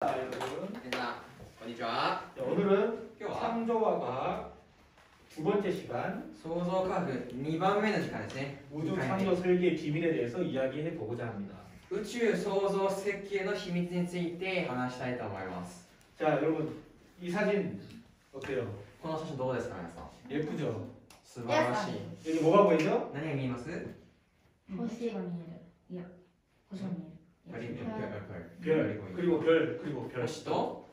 여러분. 건니치와. 오늘은 창조와 과학 두 번째 시간 想像科学2番目の時間ですね。 우주 창조 설계의 비밀에 대해서 이야기해 보고자 합니다. 宇宙創造設計の秘密について話したいと思います。 자, 여러분 이 사진 어때요? この写真どうですか皆さん。 예쁘죠? 素晴らしい。 여기 뭐가 보이죠? 何が見えます？星が見える。いや、星が見える。 별, 그리고 별. 星と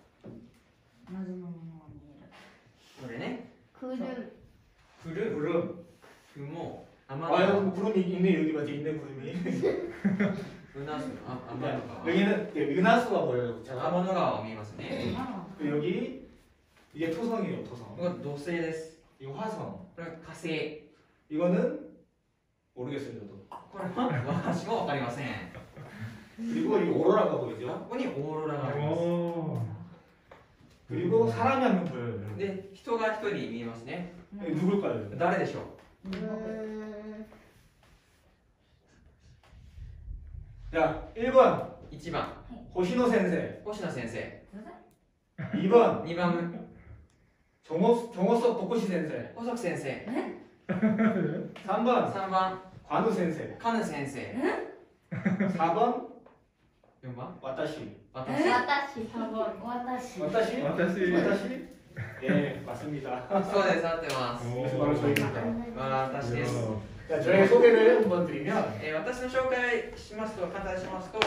謎のものが見える。これね。クル。 구름. 雲。 아, 여기 구름이 있네. 여기 맞지? 있네 구름이. 은하수。 天の川。 여기는 은하수가 보여요. 天 자, の川見えますね。 그리고 여기 이게 토성이에요. 토성. これ土星です。 이거 화성. これ火星。 이거는 모르겠어요. 저도. これは私もわかりません。 그리고 이 오로라가 こ 보이죠? こにオーロラがあります。 그리고 사람이 한 명 보여요. で、人が一人見えますね。 누굴까요? 誰でしょう？ 자, 1번 1番、 호시노 센세. 星野先生。 2번 2番、 정호석 복고시 센세. 細木先生。 3번 3番、 관우 센세. カヌ先生。 4번 4番、 와타시. 私。私。私。 와타시? 와타시? 예, 맞습니다. そうです、合ってます。 이것이 바로 저희입니다. 私です。 자, 저의 소개를 한번 드리면 私の紹介しますと、簡単にしますと、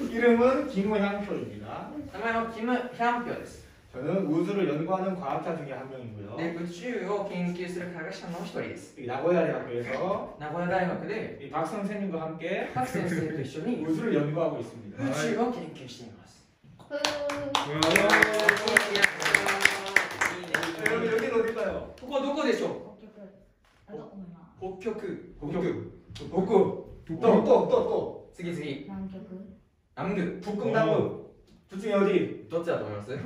이름은 김우향표입니다. 名前はキム・ヒャンピョです。 저는 우주를 연구하는 과학자 중에 한 명이고요. で、宇宙を研究する科学者の一人です。 이 나고야 대학교에서 名古屋大学で 이 박 선생님과 함께 各先生と一緒に 우주를 연구하고 있습니다. 宇宙を研究しています。 여기는 어딜까요? ここはどこでしょ北極。あ、どこもな。う？北極。 북극. 또. 次々。南極。南極。 북극 남극. 둘 중에 어디? どっちだと思います？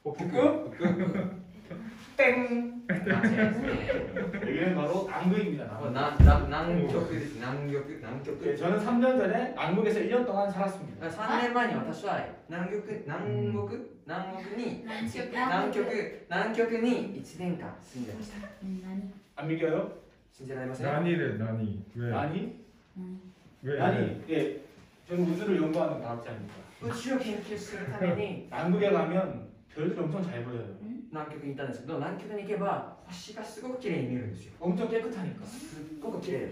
北極。 북극? 北極。 땡. 間違いですね。 여기는 바로 남극입니다. 南極です。南極。 네, 저는 3년 전에 남극에서 1년 동안 살았습니다. 3年前に私は南極に1年間住んでました。何？ 안 믿겨요? 信じられません？ 난이래 난이 왜? 아니? 왜? 아니, 예, 저는 우주를 연구하는 과학자입니다. 宇宙を研究するために 남극에 가면 별들이 엄청 잘 보여요. 南極に行ったんですけど、南極に行けば星がすごく綺麗に見えるんですよ。 엄청 깨끗하니까. すっごく綺麗。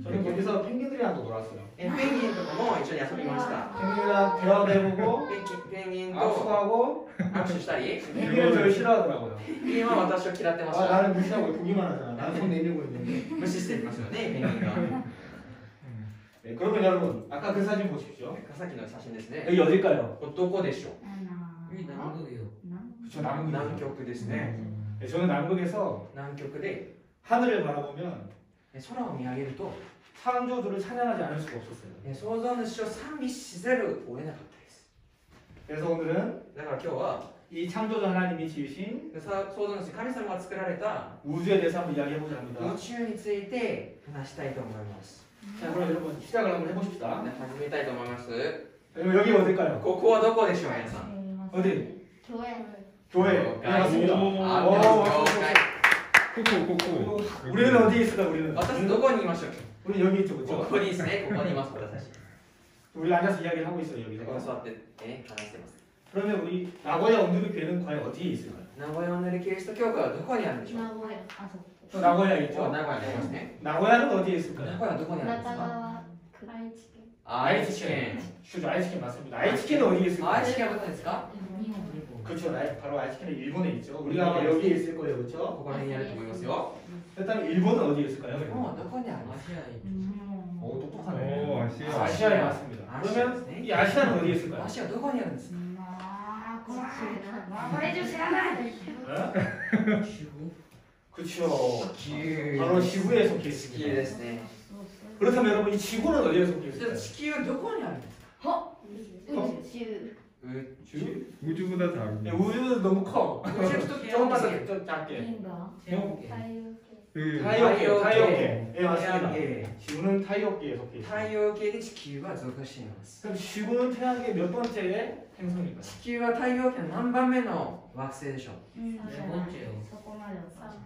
저는 거기서 펭귄들이랑도 놀았어요. ペンギンとかも一緒に遊びました。 펭귄이랑 대화도 해보고 ペンギンと 악수하고 握手したり、 펭귄은 저를 싫어하더라고요. ペンギンは私を嫌ってまし 아, た。 나는 무시하고 보기만 하잖아. 나는 손 내밀고 있는데. 無視していますよね、ペンギンが。 네, 그러면 여러분 아까 그 사진 보십시오. さっきの写真ですね。 여기 어딜까요? どこでしょう？南極。 그쵸, 남극. 南極ですね。 네, 저는 남극에서 南極で 하늘을 바라보면 空を見上げると、 창조주를 찬양하지 않을 수가 없었어요. 創造主を賛美せざるを得なかったです。 그래서 오늘은 だから今日は 이 창조주 하나님이 지으신 創造主神様が作られた 우주에 대해서 한번 이야기해보자 宇 합니다. 宙について話したいと思います。 자, 그럼 여러분 시작을 한번 해봅시다. 始めたいと思います。 여러분 여기 어딜까요? ここはどこでしょう、皆さん。 어디? 教園。 교회. 네, 教会 맞습니다. 오. あ、 오. 教会。 코코 우리는 어디에 있을까? 우리는 私どこにいましょう？ 우리 여기 있죠, こ 그렇죠? こにですね、ここにいます、私たち。 우리 앉아서 이야기를 하고 있어요 こ 여기서. こに座ってね、話してます。 그러면 우리 나고야 온누리 교회는 과연 어디에 있을까요? 名古屋のキリスト教会はどこにあるんでしょう？名古屋。あ、そこ。 또 나고야 名 있죠? 古屋にありますね。 나고야는 어디에 名 있을까요? 古屋はどこにあるんですか？中川。愛知県。愛知県。 그죠, 아이치켄 맞습니다. 아이치켄은 어디에 있을까요? 愛知県はどこですか？日本。 그렇죠, 바로 아이치켄은 일본에 있죠. 우리가 아마 여기에 있을 거예요, こ 그렇죠? こら辺にあると思いますよ。 일단 일본은 어디에 있을까요? 日本はどこにありますか？ 오, 오 똑똑하네. 아시아 아시아에 맞습니다. 그러면 이 아시아는 어디에 있을까요? 足はどこにあるんですか？これ以上知らない。 어? 地 그렇죠. 球 바로 지구에 속해 地球 있습니다. ですね。 그렇다면 여러분 이 지구는 어디에 속해 じゃあ 있을까요? 地球はどこにあるんですか？宇宙。宇 주? 우주보다 작은 네, 우주는 너무 커. 우주도 조금만 작게. 더 작게. 銀河。 형, 太陽系。그 타이어계. 예, 맞습니다. 系 지구는 타이어계에 속해 있습니다. 太陽系で地球は属しています 그럼 지구는 태양계 몇 번째의 행성일까요? 地球は太陽系の何番目の惑星でしょううん三そこまでは三番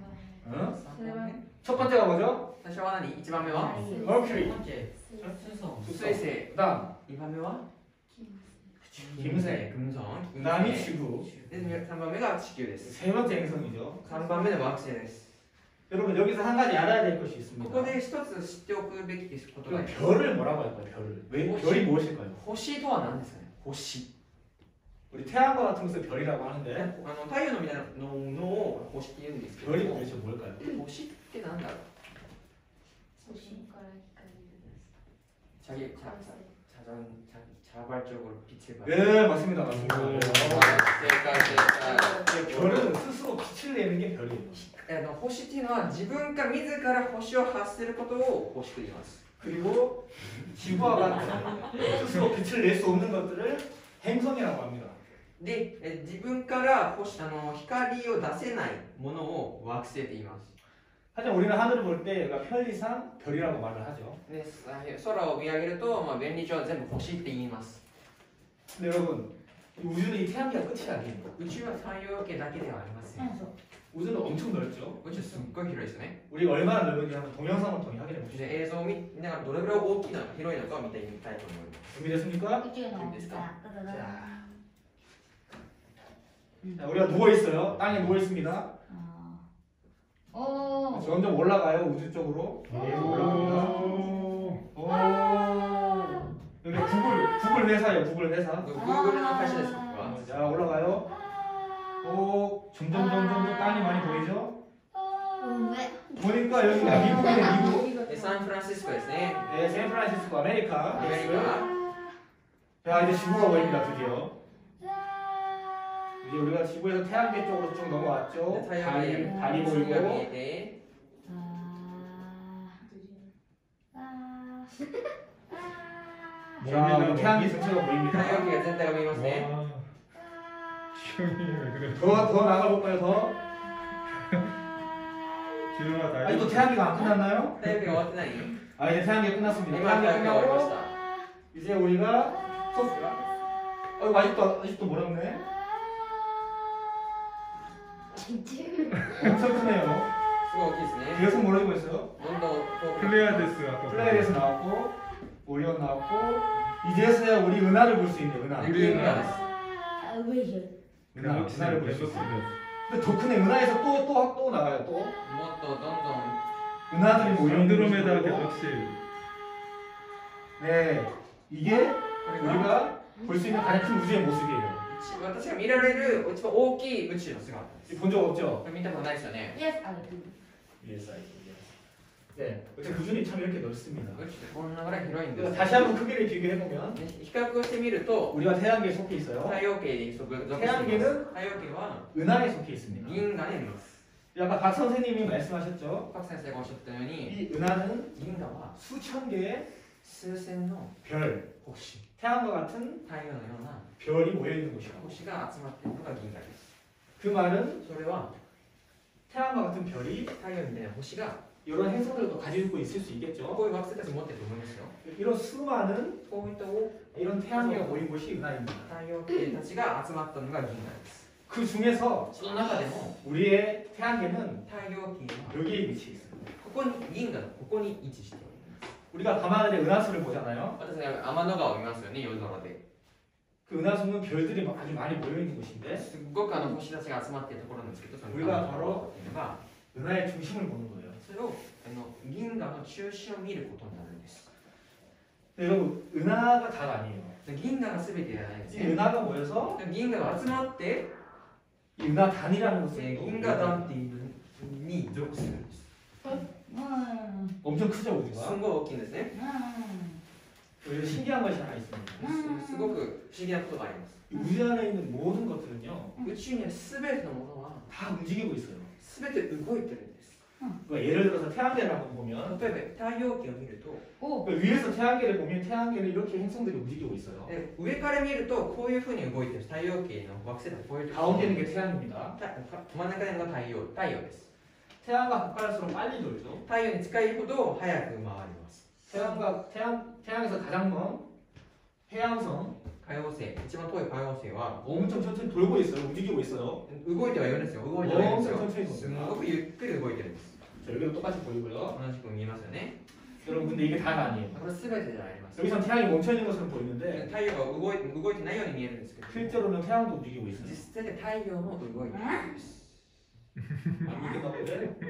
응? それは 첫 번째가 뭐죠? 最初は何 1番目は Mercury. 水星 그다음 2番目は 김새. 금성 그다음이 金星 지구. で3番目が地球です 세 번째 행성이죠. 3番目の惑星です 여러분 여기서 한 가지 알아야 될 것이 こ 있습니다. こで一つ知っておくべきことが 그럼 별을 뭐라고 할까요? 별을. 왜 별이 무엇일까요? 星とは何ですかね星 우리 태양과 같은 것을 별이라고 하는데 太陽のみたいなのを星って言うんですけど 별이 도대체 뭘까요? 星ってなんだろう都心から光る 자기 자발적으로 빛을 발한 네, 맞습니다. 맞습니다. 오. 네. 셀카 별은 스스로 빛을 내는 게 별이에요. 星っていうのは自分が自ら星を発することを星と言います 그리고 지구와 같은 스스로 빛을 낼 수 없는 것들을 행성이라고 합니다. で自分から光を出せないものを惑星と言います 하지만 우리는 하늘을 볼 때 편리상 별이라고 말을 하죠. で空を見上げると、便利上は全部星って言います 근데 여러분, 이 우주는 이 태양계가 끝이 아니에요. 宇宙は太陽系だけではありません 우주는 엄청 넓죠. 宇宙すっごい広いですね 우리가 얼마나 넓은지 한번 동영상을 통해 확인해 보시죠. で映像を見ながらどれぐらい大きいのか広いのかを見てみたいと思います 준비됐습니까? 宇宙の大きさ 자, 우리가 누워 있어요. 땅에 누워 있습니다. 오 점점 올라가요. 우주 쪽으로. 계속 올라갑니다. 오. 여기 구글 회사예요. 구글 회사. グーグルの会社ですここは 자, 올라가요. 오, 점점 땅이 많이 보이죠? 上 보니까 여기가 미국이네, 미국. でサンフランシスコですね 네, 샌프란시스코 아메리카. アメリカ 자, 이제 지구가 보입니다. 드디어. 이제 우리가 지구에서 태양계 쪽으로 쭉 넘어왔죠. 太陽系 달이 が見 보이고. えて 자, 우리 태양계 전체가 太陽 보입니다. 系が全体が見えますね 와. 시험이 왜 그래? 더 나가볼까요? 더? 지루가 다. 아직도 태양계가 안 끝났나요? 太陽系が終わってない 아, 이제 태양계 끝났습니다. 今太陽系が終わりまし 끝나고 た 이제 우리가 소스가 아직도 멀었네. 엄청 크네요. すごい大きいですね 계속 멀어지고 있어요. どんどん遠く 플레이아데스 아까. 플레이에서 나왔고 오리온 나왔고 이제서야 우리 은하를 볼 수 있는 은하. 우리 은하. 은하를 볼 수 갤럭시. 있어요. 근데 더 크네. 은하에서 또 나와요. 또 もっとどんどん 은하들이 모여 있는 안드로메다 곳이고. 갤럭시. 네, 이게 우리가 볼 수 있는 가장 큰 우주의 모습이에요. 私が見られる一番大きい宇宙の姿です 본 적 없죠? これ見たことないですよね Yes, I do. 네, 어쨌든 우주는 참 이렇게 넓습니다. 宇宙ってこんなぐらい広いんで 그래서 す 다시 한번 크기를 비교해 보면 ね比較してみると 우리가 태양계에 속해 있어요. 太陽系に属しています 태양계는 太陽系は 은하에 속해 있습니다. 銀河にあります 아까 박 선생님이 말씀하셨죠? パク先生がおっしゃったように 이 은하는 銀河は 수천 개의 数千の 별, 星 태양과 같은 太陽のような 별이 모여 있는 곳이라고. 星が集まっているのが銀河です 그 말은 それは 태양과 같은 별이 太陽みたいな星が 이런 행성들도 가지고 있을 수 こ 있겠죠. ういう惑星たち持ってると思いますよ 이런 수많은 こういった大 이런 태양계가 모인 곳이 은하입니다. 太陽系たちが集まったのが銀河です 그 중에서 その中でも 우리의 태양계는 太陽系は 여기에 위치해 있습니다. ここに銀河のここに位置しております 우리가 밤하늘의 은하수를 보잖아요. 私が天の川を見ますよね夜空で 그 은하수는 별들이 아주 많이 모여 있는 곳인데 すっごく星たちが集まっているところなんですけどその 우리가 바로 っていうのが 은하의 중심을 보는 거예요. それを銀河の中心を見ることになるんです 근데 여러분 은하가 다가 아니에요. 銀河が全てじゃないんです 이 ね 은하가 모여서 銀河が集まって 이 은하단이라는 것을 銀河団っていうのに属するんです 엄청 크죠 す 우주가. ごい大きいんですね 그래서 신기한 것이 하나 있습니다. すごく不思議なことがあります 이 우주 안에 있는 모든 것들은요 宇宙にある全てのものは 다 움직이고 있어요. 全て動いてるんです 그러니까 예를 들어서 태양계를 한번 보면 例えば太陽系を見ると 그러니까 위에서 태양계를 보면 태양계는 이렇게 행성들이 움직이고 있어요. 上から見るとこういうふうに動いてる太陽系の惑星がこういう 가운데 있는 게 태양입니다. 真ん中にあるのが太陽です 태양과 가까울수록 빨리 돌죠. 太陽に近いほど早く回ります 태양에서 가장 먼 해양성 海王星一番遠い海王星は 엄청 천천히 돌고 있어요. 움직이고 있어요. 動いてはいるんですよ動いてはいるんですよ 엄청 천천히 す 돕니다. ごくゆっくり動いてるんです 자, 여기도 똑같이 보이고요. 同じく見えますよね 여러분 근데 이게 다가 아니에요. これ全てじゃありません 여기선 태양이 멈춰 있는 것처럼 보이는데 太陽が動いてないように見えるんですけど 실제로는 태양도 움직이고 実 있어요. 際で太陽も動いているんです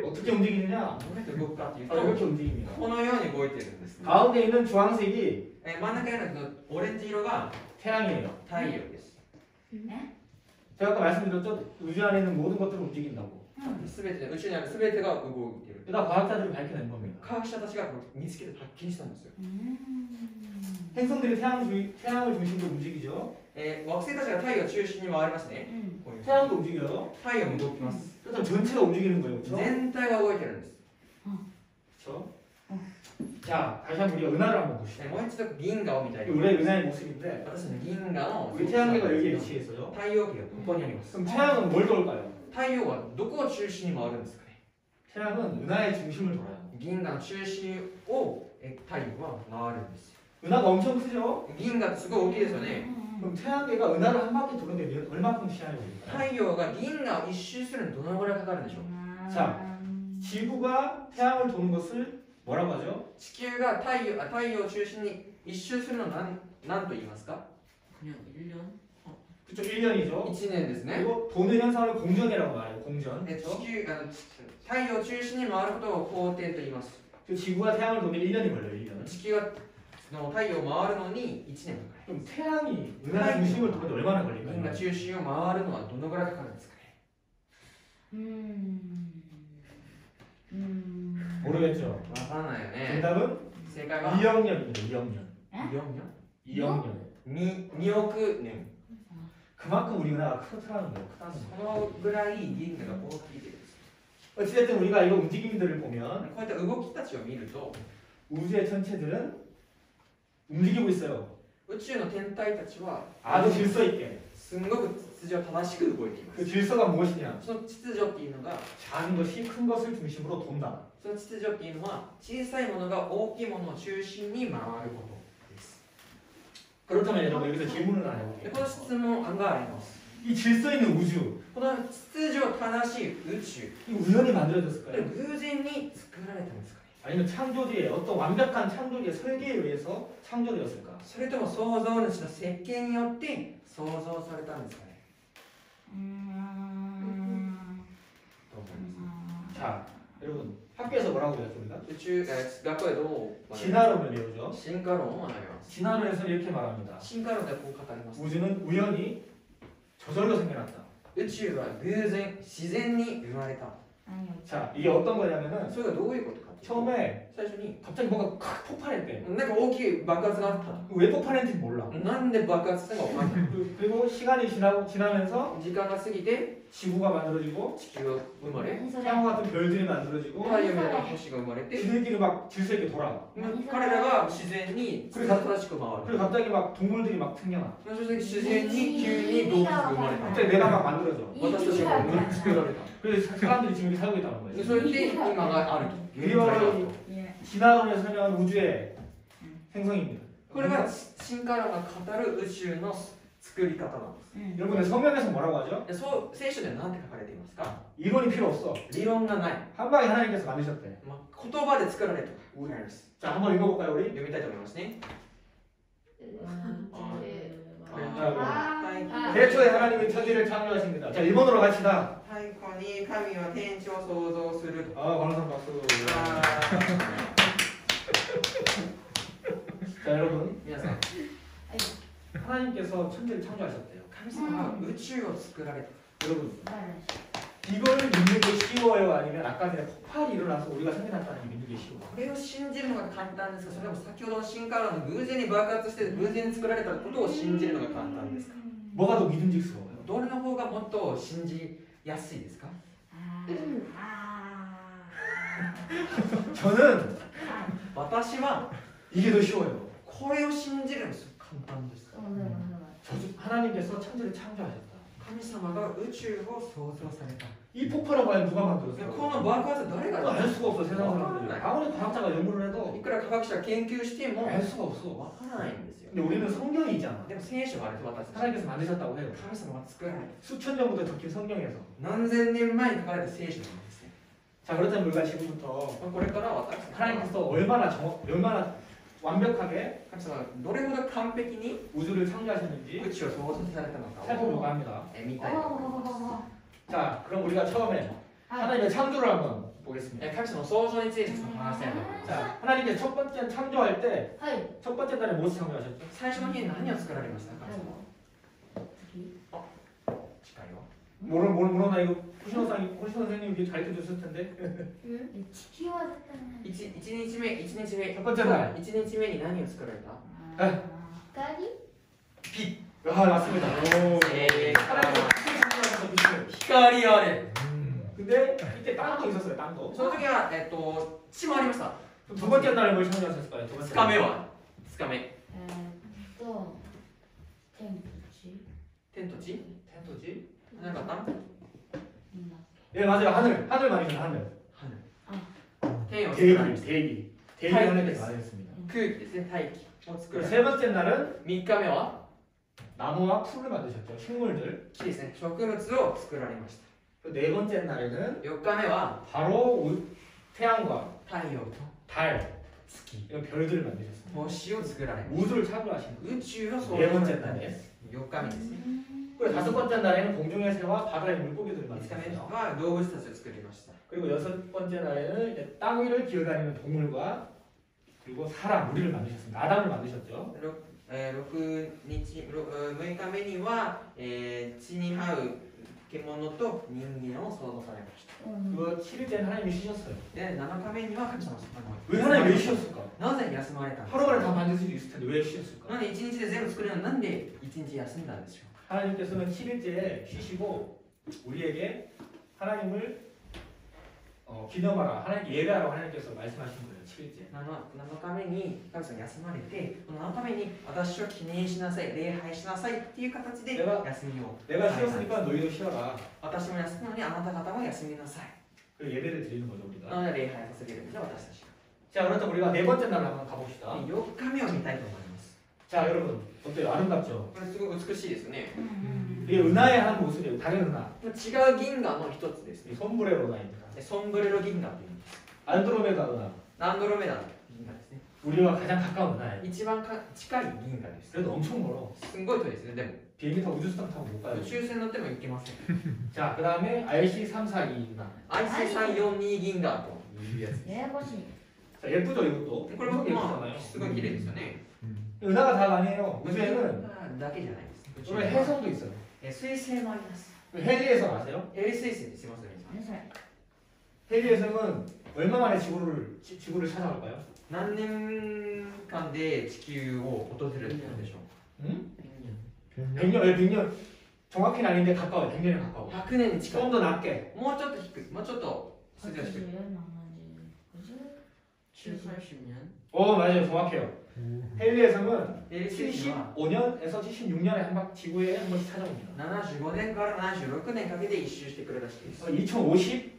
어떻게 움직이느냐? どうやって動くかっていう 아, と 이렇게 움직입니다. このように動いてるんです 가운데 있는 주황색이 真ん中にあるこのオレンジ色が 태양이에요. 太陽です 제가 아까 말씀드렸죠? 우주 안에 있는 모든 것들을 움직인다고. 全て宇宙にある全てが動いている 그다 과학자들이 밝혀낸 겁니다. 科学者たちがこれ見つけて発見したんですよ 행성들이 태양을 중심으로 움직이죠. 惑星たちが太陽を中心に回りますね こういう 태양도 움직여요. 太陽も動きます 그래서 전체가 움직이는 거예요. 그렇죠? 全体が動いてるんです 그렇죠? 자, 다시 한번 우리가 은하를 한번 봅시다. もう一度銀河を見たいと 이게 思い 우리의 ます 은하의 모습인데 私の銀河の 우리 태양계가 여기에 위치해 있어요. 太陽系がここにあります 그럼 태양은 뭘 돌까요? 太陽はどこを中心に回るんですかね 태양은 은하의 중심을 돌아요. 銀河の中心を太陽は回るんですよ 은하가 엄청 크죠? 銀河ってすごい大きいですよね 그럼 태양계가 은하를 한 바퀴 도는데 얼마큼 시간이 걸릴까요? 太陽が銀河を一周するのにどのぐらいかかるんでしょう 자, 지구가 태양을 도는 것을 뭐라고 하죠? 地球が太陽を中心に一周するのを何と言いますか 그냥 1년? 그쪽 1년이죠. 1年ですね 그리고 도는 현상을 공전이라고 말해요. 공전. で 그렇죠? 太陽を中心に回ることを公転と言います 그 지구가 태양을 도는 1년이 걸려요. 1년. 地球が太陽を回るのに1年かかる 그럼 태양이 은하 중심을 도는데 얼마나 銀河 걸릴까요? 中心を回るのはどのぐらいかかるんですかね 모르겠죠. わからないよね 정답은 正解は 2억 년입니다. 2억 년. 4 2억 년. 2億年 그만큼 우리 은하가 크다는 거예요. 크다는 거예요. そのぐらい銀河が大きいです 어찌됐든 우리가 이런 움직임들을 보면 こういった動きたちを見ると 우주의 천체들은 움직이고 있어요. 宇宙の天体たちは 아주 질서 있게. すんごく秩序正しく動いていま 그 す 질서가 무엇이냐? その秩序っていうのが 작은 것이 큰 것을 중심으로 돈다. その秩序っていうのは小さいものが大きいものを中心に回ることです 그렇다면 여러분 여기서 질문을 で 해볼게요. この質問案があります 이 질서 있는 우주, この秩序正しい宇宙 이 우연히 これ 만들어졌을까요? 偶然に作られたんですかね 아니면 창조주의 어떤 완벽한 창조주의 설계에 의해서 창조되었을까? それとも創造主の設計によって創造されたんですかねどう思います 자, 여러분 학교에서 뭐라고 배웠죠 우리가? 宇宙学校でどう学びます 진화론을 배우죠. 進化論を学びます 진화론에서 이렇게 말합니다. 進化論ではこう語ります 우주는 우연히 저절로 생겨났다. 宇宙は偶然自然に生まれた 자, 이게 어떤 거냐면은 それがどういうことかっていうと 처음에 最初に 갑자기 뭔가 칵 폭발했대. なんか大きい爆発があった 왜 폭발했는지 몰라. なんで爆発したのか分かんない 그리고 시간이 지나면서 時間が過ぎて 지구가 만들어지고 地球が生まれ 태양과 같은 별들이 만들어지고 太陽みたいな星が生まれて 지들끼리 막 질서 있게 돌아. 彼らが自然に正しく回 그리고 る 갑자기 막 동물들이 막 생겨나. そして自然に急に動物が生まれた 갑자기 내가 막 만들어져. 私たちが作られた 그래서 사람들이 지금 이렇게 살고 있다는 で 거예요. それで今があると 이게 바로 진화론에 설명한 우주의 행성입니다. これが進化論が語る宇宙の作り方なんです 여러분 성경에서 뭐라고 하죠? でそう聖書では何て書かれていますか 이론이 필요 없어. 理論がない、 한 방에 하나님께서 만드셨대. まあ、言葉で作られたウェルス 자, 한번 읽어볼까요, 우리? 読みたいと思いますね 아. 대초에 하나님이 천지를 창조하십니다. 자, 일본어로 갑시다. 太古に神は天地を創造する 아, 관상 박수. あ 자, 여러분. 皆さん 하나님께서 천지를 창조하셨대요. 神様は宇宙を作られた 여러분, 이걸 믿는 게 쉬워요? 아니면 아까 전에 폭발이 일어나서 우리가 생겨났다는 게 믿는 게 쉬워요? これを信じるのが簡単ですがそれでも先ほどの進化論の偶然に爆発して偶然に作られたことを信じるのが簡単ですか 뭐가 더 믿음직스러워요? どれの方がもっと信じやすいですか 저는 私は 이게 더 쉬워요. これを信じるのがすごく簡単です 하나님께서 천지를 창조하셨다. 神様が宇宙を創造された이 폭발을 과연 누가 で 만들었어요? この爆発は誰が 알 수가 없어 세상 わから 사람들이. ない 아무리 과학자가 연구를 해도 いくら科学者が研究しても 알 수가 없어. わからないんですよ 근데 우리는 성경이 있잖아. でも聖書があると私たち 하나님께서 만드셨다고 해요. 神様が作られた 수천 년부터 적힌 성경에서. 何千年前に書かれた聖書なんですね 자 그렇다면 우리가 지금부터 これから私たちは 하나님께서 얼마나 완벽하게 神様がどれほど完璧に 우주를 창조하셨는지 宇宙を創造されたのかを 살펴보려고 합니다. 見たいと思います 자 그럼 우리가 처음에 하나님의 창조를 한번 보겠습니다. 神様の創造についてちょっと話したいと思います 자 하나님께서 첫 번째 창조할 때 はい 첫 번째 날에 무엇을 창조하셨죠? 最初の日に何を作られましたか神様次近いよ 모르나 이거 호신 선생님 이게 잘 해주셨을 텐데. 地球は絶対ない1日目1日目 첫 번째 날 1日目に何を作られた光 아 맞습니다. 오. 예. 하나님께서 빛을 창조하셔서 빛을. 光あれ 근데 이때 땅도 있었어요. 땅도. その時は地もありました 그럼 두 번째 날에 뭘 창조하셨을까요? 두 번째 2日目は2日目天地天と地 텐토지? 何かった 예 맞아요. 하늘 말이죠. 하늘. 天を作られま 대기 した 대기 대기 하늘. 하나님께서 말했습니다. 空気ですね大気を作ら 그리고 れ 세 번째 날은 3日目は 나무와 풀을 만드셨죠. 식물들. 木ですね植物を作られました 그리고 네 번째 날에는 4日目は 바로 태양과 太陽と 달, 月 이런 별들을 만드셨습니다. 星を作られまし 우주를 창조하신 た 거예요. 宇宙を創 네 造さ 번째 れたんで 날에. す4日目ですね 그리고 다섯 번째 날에는 공중의 새와 바다의 물고기들을 5日目 만드셨어요. は動物たちを作りました 그리고 여섯 번째 날에는 이제 땅 위를 기어다니는 동물과 그리고 사람, 우리를 만드셨습니다. 아담을 만드셨죠. 6日目には、地に這う獣と人間を創造されました 그거 7일째는 하나님이 쉬셨어요. で7日目には神様 왜 하나님이 왜 쉬셨을까? なぜ休まれたんです 하루 만에 か 다 만들 수도 있을 텐데 왜 쉬셨을까? なんで1日で全部作れるのになんで1日休んだんでしょう 하나님께서는 7일째에 쉬시고 우리에게 하나님을 기념하라, 하나님 예배하라고 하나님께서 말씀하신 거예요. 7일째. 7日目に神様休まれてこの7日目に私を記念しなさい礼拝しなさいっていう形ででは休みを 내가 쉬었으니까 너희도 쉬어라. 私も休むのにあなた方も休みなさい 그 예배를 드리는 거죠 우리가. なので礼拝させるんですよ私たち 자 그렇다면 우리가 네 번째 날 한번 가봅시다. 4日目を見たいと思います 자 여러분 어때요? 아름답죠? これすごい美しいですね 이게 은하의 한 모습이에요. 다른 은하. 違う銀河の一つですね 이 솜브레로 은하입니다. ソンブレロ銀河というんです 안드로메다 은하. アンドロメダの銀河ですね 우리와 가장 가까운 은하예요. 一番近い銀河です 그래도 엄청 멀어. すんごい遠いですねでも 비행기 타고 우주선 타고 못 가요. 宇宙船乗っても行けません 자 그다음에 RC342 은하. IC342 銀河というやつややこしい 자 예쁘죠 이것도. これもまあ 예쁘잖아요. すごい綺麗ですよね 은하가 다가 아니에요. 우주에는 だけじゃないです宇宙 우리 해성도 있어요. 水星もあります 헬리에성 아세요? ヘリ水星って知ってます何それ 헬리에성은 얼마 만에 지구를 찾아올까요? 何年間で地球を訪れるってことでしょう 응? 100년? 100년, 100년. 정확히는 아닌데 가까워요. 100년에 가까워. 100年に近い 조금 더 낮게. もうちょっと低いもうちょっと数字が低い80、70、50、 90年 오 맞아요. 정확해요. 헬리에성은 ヘリ水星は 75년에서 76년에 한 번 지구에 한 번씩 찾아옵니다. 75年から76年かけて一周してくるらしいです 2050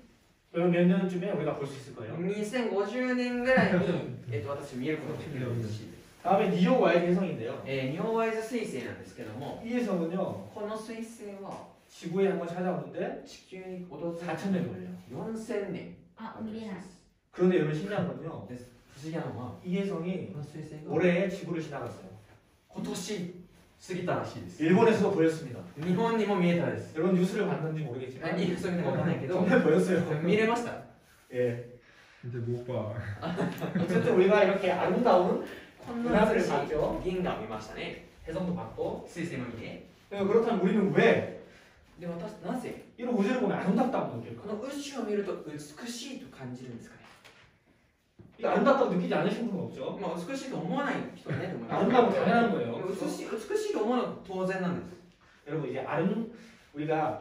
몇 년쯤에 우리가 볼 수 있을 거예요. 2050年ぐらいに、私見えることができるらしいです 다음에 니오 와의 해성인데요. 日本ワイズ彗星なんですけども 이 해성은요 この彗星は 지구에 한 번 찾아오는데 地球に訪れ 4,000년 걸려요. 4000年あ、見えない 그런데 여러분 신기한 건요. 不思議なのは 이 해성이 この彗星が 올해 지구를 지나갔어요. 今年過ぎたらしいです 일본에서도 보였습니다. 日本にも見えたです 여러분 뉴스를 봤는지 모르겠지만 何そういうのかわかんないけど 정말 보였어요. 見れました 예. 이제 못 봐. 어쨌든 우리가 이렇게 아름다운 こんな美しい 봤죠. 銀河を見ましたね 해성도 봤고 彗星も見て 그렇다면 우리는 왜 で私なぜ 이런 우주를 보면 아름답다고 こ 느낄까? の宇宙を見ると美しいと感じるんですかね 이거 아름답다고 느끼지 않으신 분은 없죠? まあ美しいと思わない人はいないと思います 아름다운 건 당연한 거예요. 美しいと思うのは当然なんです 여러분 이제 우리가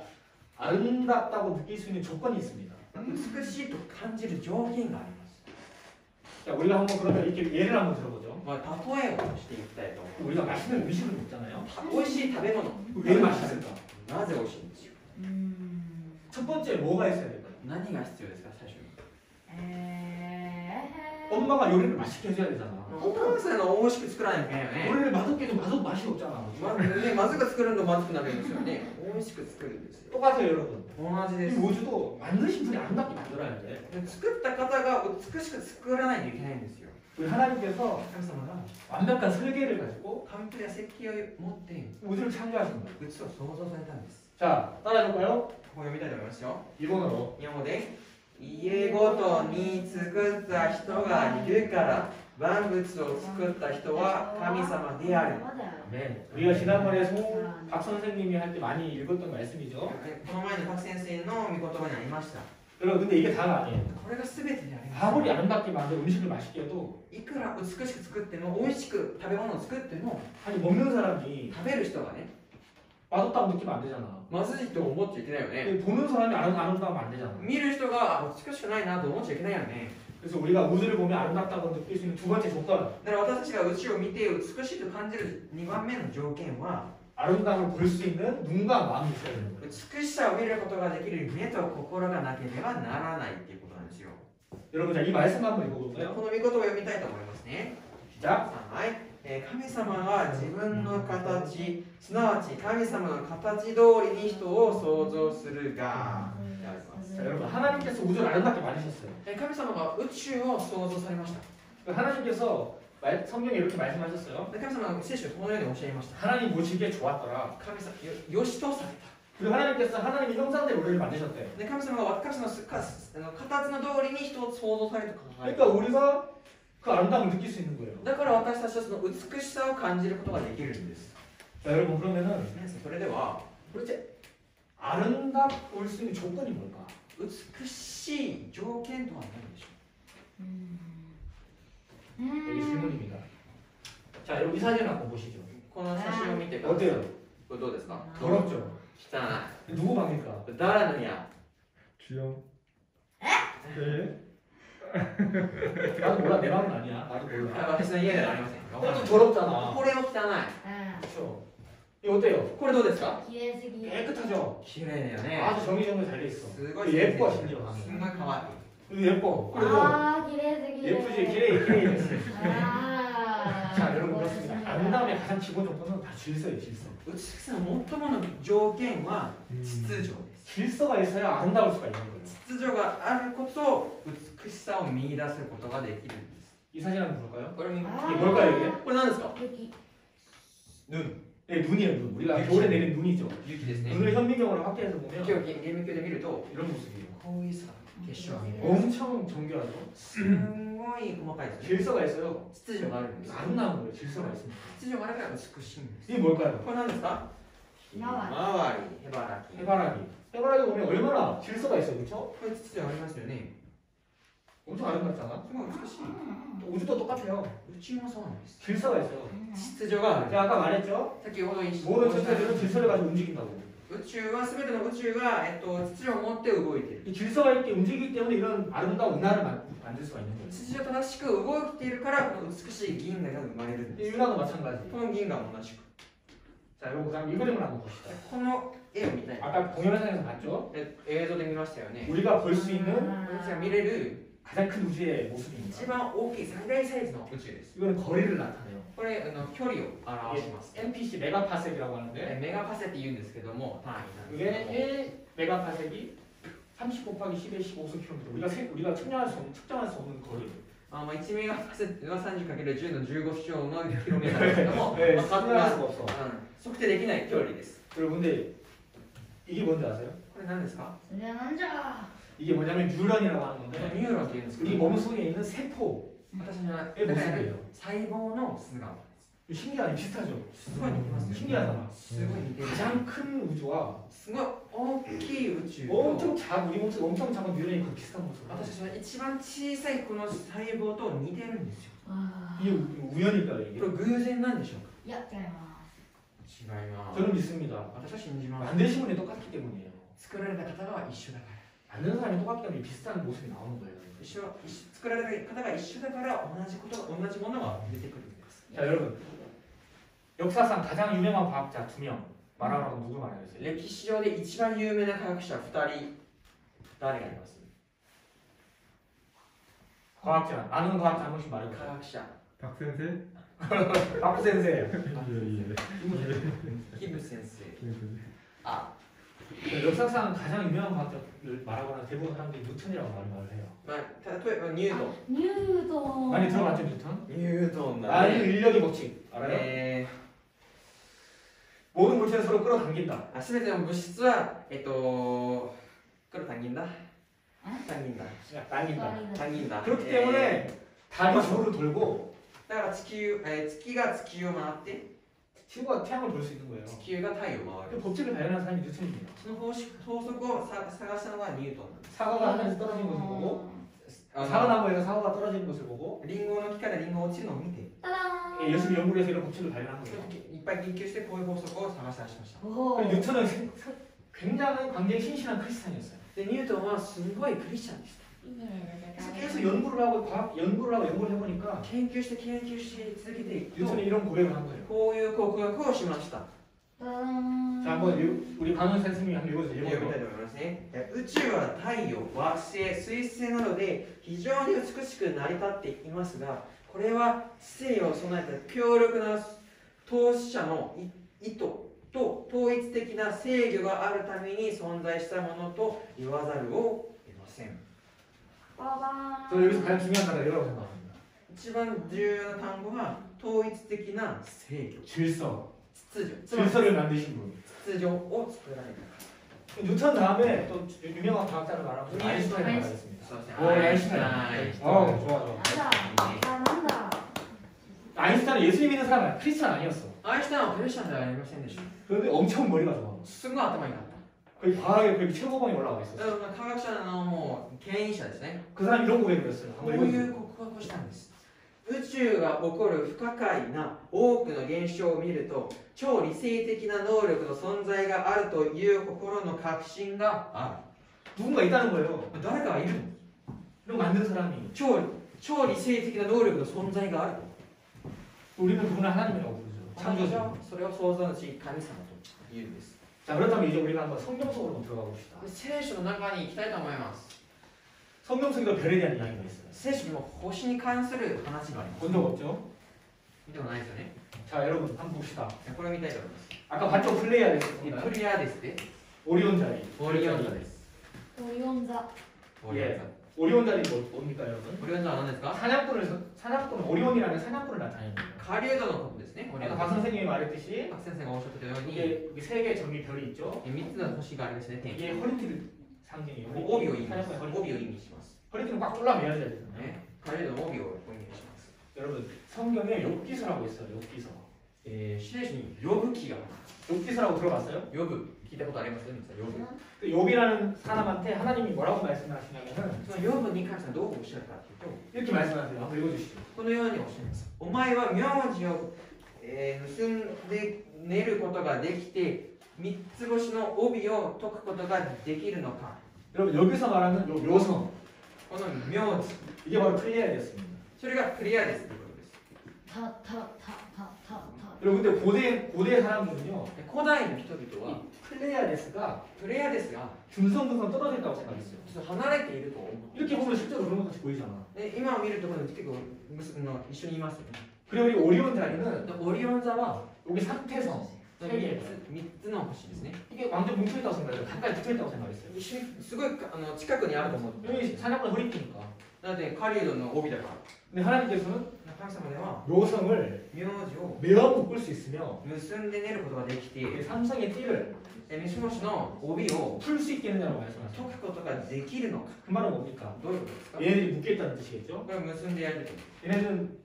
아름답다고 느낄 수 있는 조건이 있습니다. 美しいと感じる条件があります 자, 우리가 한번 그러면 이렇게 예를 한번 들어보죠. まあ例えをしていきたいと思いま 우리가 맛있는 음식을 먹잖아요. す美味しい食べ物 왜 맛있을까? なぜ美味しいんですよ첫 번째 뭐가 있어야 될까요? 何が必要ですか最初に。 엄마가 요리를 맛있게 해줘야 되잖아. お母さんが美味しく作らないといけないよね。 요리를 맛없게 해도 맛이 없잖아. まずく作るのまずくなるんですよね。美味しく作るんですよ。 똑같아요, 여러분. 同じで 이 す。 모주도 만드신 분이 아름답게 만들어야 돼. 作った方が美しく作らないといけないんですよ。 우리 하나님께서 神様が 완벽한 설계를 가지고 完璧な設計を持って 우주를 창조하신 거예요. 宇宙を創造されたんです。 자, 따라해볼까요? ここ読みたいと思いますよ。 일본어로. 日本語で家ごとに作った人がいるから万物を作った人は神様である。 네. 우리가 지난번에 박 선생님이 할 때 많이 읽었던 말씀이죠. この前の各先生の御言葉にありました。 여러분, 근데 이게 다가 아니에요. これが全てであります。 아무리 아름답게 만든 음식을 맛있게 해도 いくら美しく作っても美味しく食べ物を作っても 아니 먹는 사람이 食べる人がね 맛없다고 느끼면 안 되잖아. まずいと思っちゃいけないよね。 보는 사람이 아름다우면 안 되잖아. 見る人が美しくないなと思っちゃいけないよね。 그래서 우리가 우주를 보면 아름답다고 느낄 수 있는 두 번째 조건, だから私たちが宇宙を見て美しいと感じる2番目の条件は 아름다움을 볼 수 있는 눈과 마음이 있어야 되는 거예요. 美しさを見ることができる目と心がなければならないっていうことなんですよ。 여러분, 자, 이 말씀 한번 こ 읽어볼까요? の御言葉を読みたいと思いますね。 시작. はい、神様は自分の形、すなわち神様の形通りに人を創造するが。 자, 여러분, 하나님께서 우주를 아름답게 만드셨어요. 神様が宇宙を創造されました。 하나님께서 성경에 이렇게 말씀하셨어요. 神様が聖書をこのようにおっしゃいました。 하나님 보시기에 좋았더라. 神様よしとされた。 그리고 하나님께서 하나님의 형상대로 우리를 만드셨대요. で神様が私の形の通りに人を創造されると考え 그러니까 우리가 그 아름다움을 느낄 수 있는 거예요. だから私たちはその美しさを感じることができるんです。 자, 여러분, 그러면은 皆さんそれでは 도대체 아름다울 수 있는 조건이 뭘까? 美しい条件とは何でしょ 여기 질문입니다. 자, 여러분 이 사진 한번 보시죠. う。この写真を見てください。 어때요? これどうですか？ 더럽죠? 汚 누구 방입니까? い。誰のや？ 주영. 네. 나도 몰라, 내 방은 아니야. 나도 몰라. 私の家ではありません。 또 더럽잖아. これも汚い。 그렇죠? 이거 어때요? これどうですか？ 깨끗하죠? 綺麗だよね。 아주 정리정돈 잘 돼 있어. すごい 예뻐 심지어. すごい可愛い。 이거 예뻐. 그래도 예쁘지, 기레이 됐어. 자, 여러분 그렇습니다. 아름다움의 가장 기본 조건은 다 질서예요, 질서. 美しさの最もの条件は秩序です。 질서가 있어야 아름다울 수가 있는 거예요. 秩序があること美しさを見出すことができるんです。 이 사진 한번 볼까요? これ見 이게 뭘까요, 이게? これ何ですか？눈。 네, 눈이에요, 눈. 우리가 겨울에 내린 눈이죠. 雪ですね。 눈을 현미경으로 확대해서 今 보면 日顕微鏡で見ると 이런 모습이에요. こういうさ結晶が見える。 엄청 정교하죠. すんごい細かいですね。 질서가 있어요. 秩序があるんです。 아름다운 거예요. 질서가 있습니다. 秩序があるから美しいんです。 이게 뭘까요? これ何ですか？回り回り、へばらき。 해바라기. 해바라기 보면 얼마나 질서가 있어요, 그렇죠? これ秩序ありますよね。 엄청 아름답잖아. すごい美しい。 또 우주도 똑같아요. 宇宙もそうなんです。 질서가 있어요. 秩序がある。 제가 아까 말했죠? 先ほど一緒 모든 천체들은 질서를 가지고 움직인다고. 宇宙は全ての宇宙が秩序を持って動いている。 이 질서가 있게 움직이기 때문에 이런 아름다운 은하를 만들 수가 있는 거예요. 秩序正しく動いているからこの美しい銀河が生まれるん 이 です。 은하도 마찬가지. この銀河も同じく。 자, 여러분 그다음 이 그림을 한번 봅시다. この絵を見たい。 아까 동영상에서 봤죠? 映像で見ましたよね。 우리가 볼 수 있는 私が見れる 가장 큰 우주의 一 모습입니다. 番大きい最大サイズの宇宙です。 이거는 거리를 나타내요. これ距離を表します。 NPC 메가파섹이라고 하는데 メガパセって言うんですけども単位なんです 이게 1 메가파섹이 30 곱하기 10의 15km. 우리가 측정할 수 없는 거리. 1メガパセは 30×10 の15乗のキロメートルですけども、 네, まあ 측정할 수가 없어. 測定できない距離です。 여러분 근데 이게 뭔지 아세요? これ何ですか？ 이게 뭐냐면 뉴런이라고 하는 これ 건데 ニューロンって言うんですけ 우리 ど、 몸속에 있는 세포의 私の中 모습이에요. 細胞の素顔。 신기하죠? 비슷하죠? すごい似てますね。 신기하잖아. すごい似てる。 가장 큰 우주와 すごい大きい宇宙と 엄청 작은 우리 몸속 엄청 작은 뉴런이 그 비슷한 모습. 私たちは一番小さいこの細胞と似てるんですよ。 이게 우연일까요 이게? これ偶然なんでしょうか？いや、違いま違います。 저는 믿습니다. 私は信じます。 만드신 분이 똑같기 때문이에요. 作られた方が一緒だから。 만드는 사람이 똑같기 때문에 비슷한 모습이 나오는 거예요. 作られた方が一緒だから同じものが出てくるんです。 자 여러분 역사상 가장 유명한 과학자 2명 말하라고 누구 말하겠어요? 歴史上で一番有名な科学者2人誰がいます 과학자. 아는 과학자 한 번씩 科 말해보세요. 学者 박센세? 박부 센세. 예. キム先生 예. あ 역사상 가장 유명한 과학자를 말하거나 대부분 사람들이 뉴턴이라고 말을 해요. まあ例えばニュートンニュートン 많이 들어봤죠 뉴턴? ニュートンだ 많은 ね 인력의 법칙 알아요? 모든 물체는 서로 끌어당긴다. あ全ての物質は끌어당긴다 당긴다 당긴다. 당긴다 그렇기 때문에 달이 지구를 돌고 だから月が地球を回って 지구가 태양을 돌 수 있는 거예요. 地球が太陽を回 그 る 법칙을 발견한 사람이 뉴턴입니다. その法則を探したのがニュートンなんです 사과가 하늘에서 떨어진 것을 보고 あの 사과나무에서 사과가 떨어지는 것을 보고 リンゴの木からリンゴが落ちるのを見て 따단 열심히 연구를 해서 이런 법칙을 발견한 い 거예요. っぱい研究してこういう法則を探し出しました 오 그리고 뉴턴은 굉장히 신실한 크리스찬이었어요. でニュートンはすごいクリスチャンでした 그래서 계속 연구를 하고 연구를 해보니까 研究して続けていくと 뉴턴이 이런 고백을 한 거예요. こういう告白をしました 따단 자 한번 우리 강원 선생님이 한번 읽어주세요. 読みたいと思いますね宇宙は太陽惑星水星などで非常に美しく成り立っていますがこれは知性を備えた強力な統治者の意図と統一的な制御があるために存在したものと言わざるを得ません 빠밤 저 여기서 가장 중요한 단어가 이라고 생각합니다. 一番重要な単語は統一的な制御 질서. 秩序つまり 질서를 만드신 분. 秩序を作られた方 뉴턴 다음에 또 유명한 과학자를 말하면 아인슈타인을 말하겠습니다. そうですね 오, 아인슈타인. 좋아 좋아. 난다 잘한다 아인슈타인은 예수 믿는 사람 아니야. 크리스찬 아니었어. アインシュタインはクリスチャンではありませんでした 그런데 엄청 머리가 좋아. すごい頭になった 거의 과학의 거의 최고봉에 올라가 있었어. だから科学者のもう牽引者ですね 그 사람이 이런 고백을 했어요. こう 한번 いう 읽어주세요. 告白をしたんです宇宙が起こる不可解な多くの現象を見ると超理性的な能力の存在があるという心の確信があ 누군가 있다는 거예요. る誰かがいるの 이런 거 만든 사람이. 超理性的な能力の存在がある 우리는 그분을 하나님이라고 부르죠. と 창조주. それを創造の地神様と言うんです 자 그렇다면 이제 우리가 한번 성경 속으로 한번 들어가 봅시다. 聖書の中に行きたいと思います 성경 속에도 별에 대한 이야기가 있어요. 聖書にも星に関する話があります 본 적 없죠? 見たことないですよね 자 여러분 한번 봅시다. これを見たいと思います 아까 봤죠? 플레이아데스. プリアデスで 오리온 자리. オリオン座です 오리온자 オリオン座 오리온 자리 뭡니까 여러분? オリオン座は何ですか 사냥꾼은 오리온이라는 사냥꾼을 나타내는 거예요. 狩人のことですねオリオン 아까 座 박 선생님이 말했듯이 白先生がおっしゃってたように 이게 세 개의 점이 별이 있죠. 3つの星がありますね天 이게 허리띠를 상징해요. 帯を意味します 사냥꾼의 허리띠. 帯を意味します 허리띠는 꽉 쫄라매야 되잖아요. ね狩人の帯を意味します 여러분 성경에 욥기서라고 있어요. 욥기서. 聖書に呼ぶ記があります 욥기서라고 들어봤어요? 呼ぶ聞いたことあります呼ぶ 그 욥이라는 사람한테 하나님이 뭐라고 말씀하시냐면은 その呼ぶに関してはどうおっしゃるかというと 이렇게 말씀하세요. 한번 읽어주시죠. このようにおっしゃいますお前は名字を、結んで寝ることができて三つ星の帯を解くことができるのか 여러분 여기서 말하는 요 묘성 この名字 이게 바로 플레이아데스입니다. それがクリアですということです 타타타타타타 여러분 근데 고대 사람들은요 で古代の人々は 플레이아데스가 プレイヤーですが 듬성듬성 떨어져 있다고 생각했어요. ちょっと離れていると思う 이렇게 보면 실제로 그런 것 같이 보이잖아. で今見るところ結構一緒にいますよね 그리고 우리 오리온 자리는 でオリオン座は 여기 상태성 3つの星ですね 이게 완전 뭉쳐있다고 생각해요. 가까이 붙어있다고 생각했어요. 一緒にすごい近くにあると思う 여기 사냥꾼 허리띠니까. なので狩人の帯だから 근데 하나님께서는 神様では 묘성을 名字を 매어 묶을 수 있으며 結んで寝ることができて 이 삼성의 띠를 三つ星の帯を 풀 수 있게 했냐고 解 말씀하셨어요. くことができるのか 그 말은 뭡니까? どういうことですか 얘네들이 묶여있다는 뜻이겠죠? これを結んでやると 얘네들은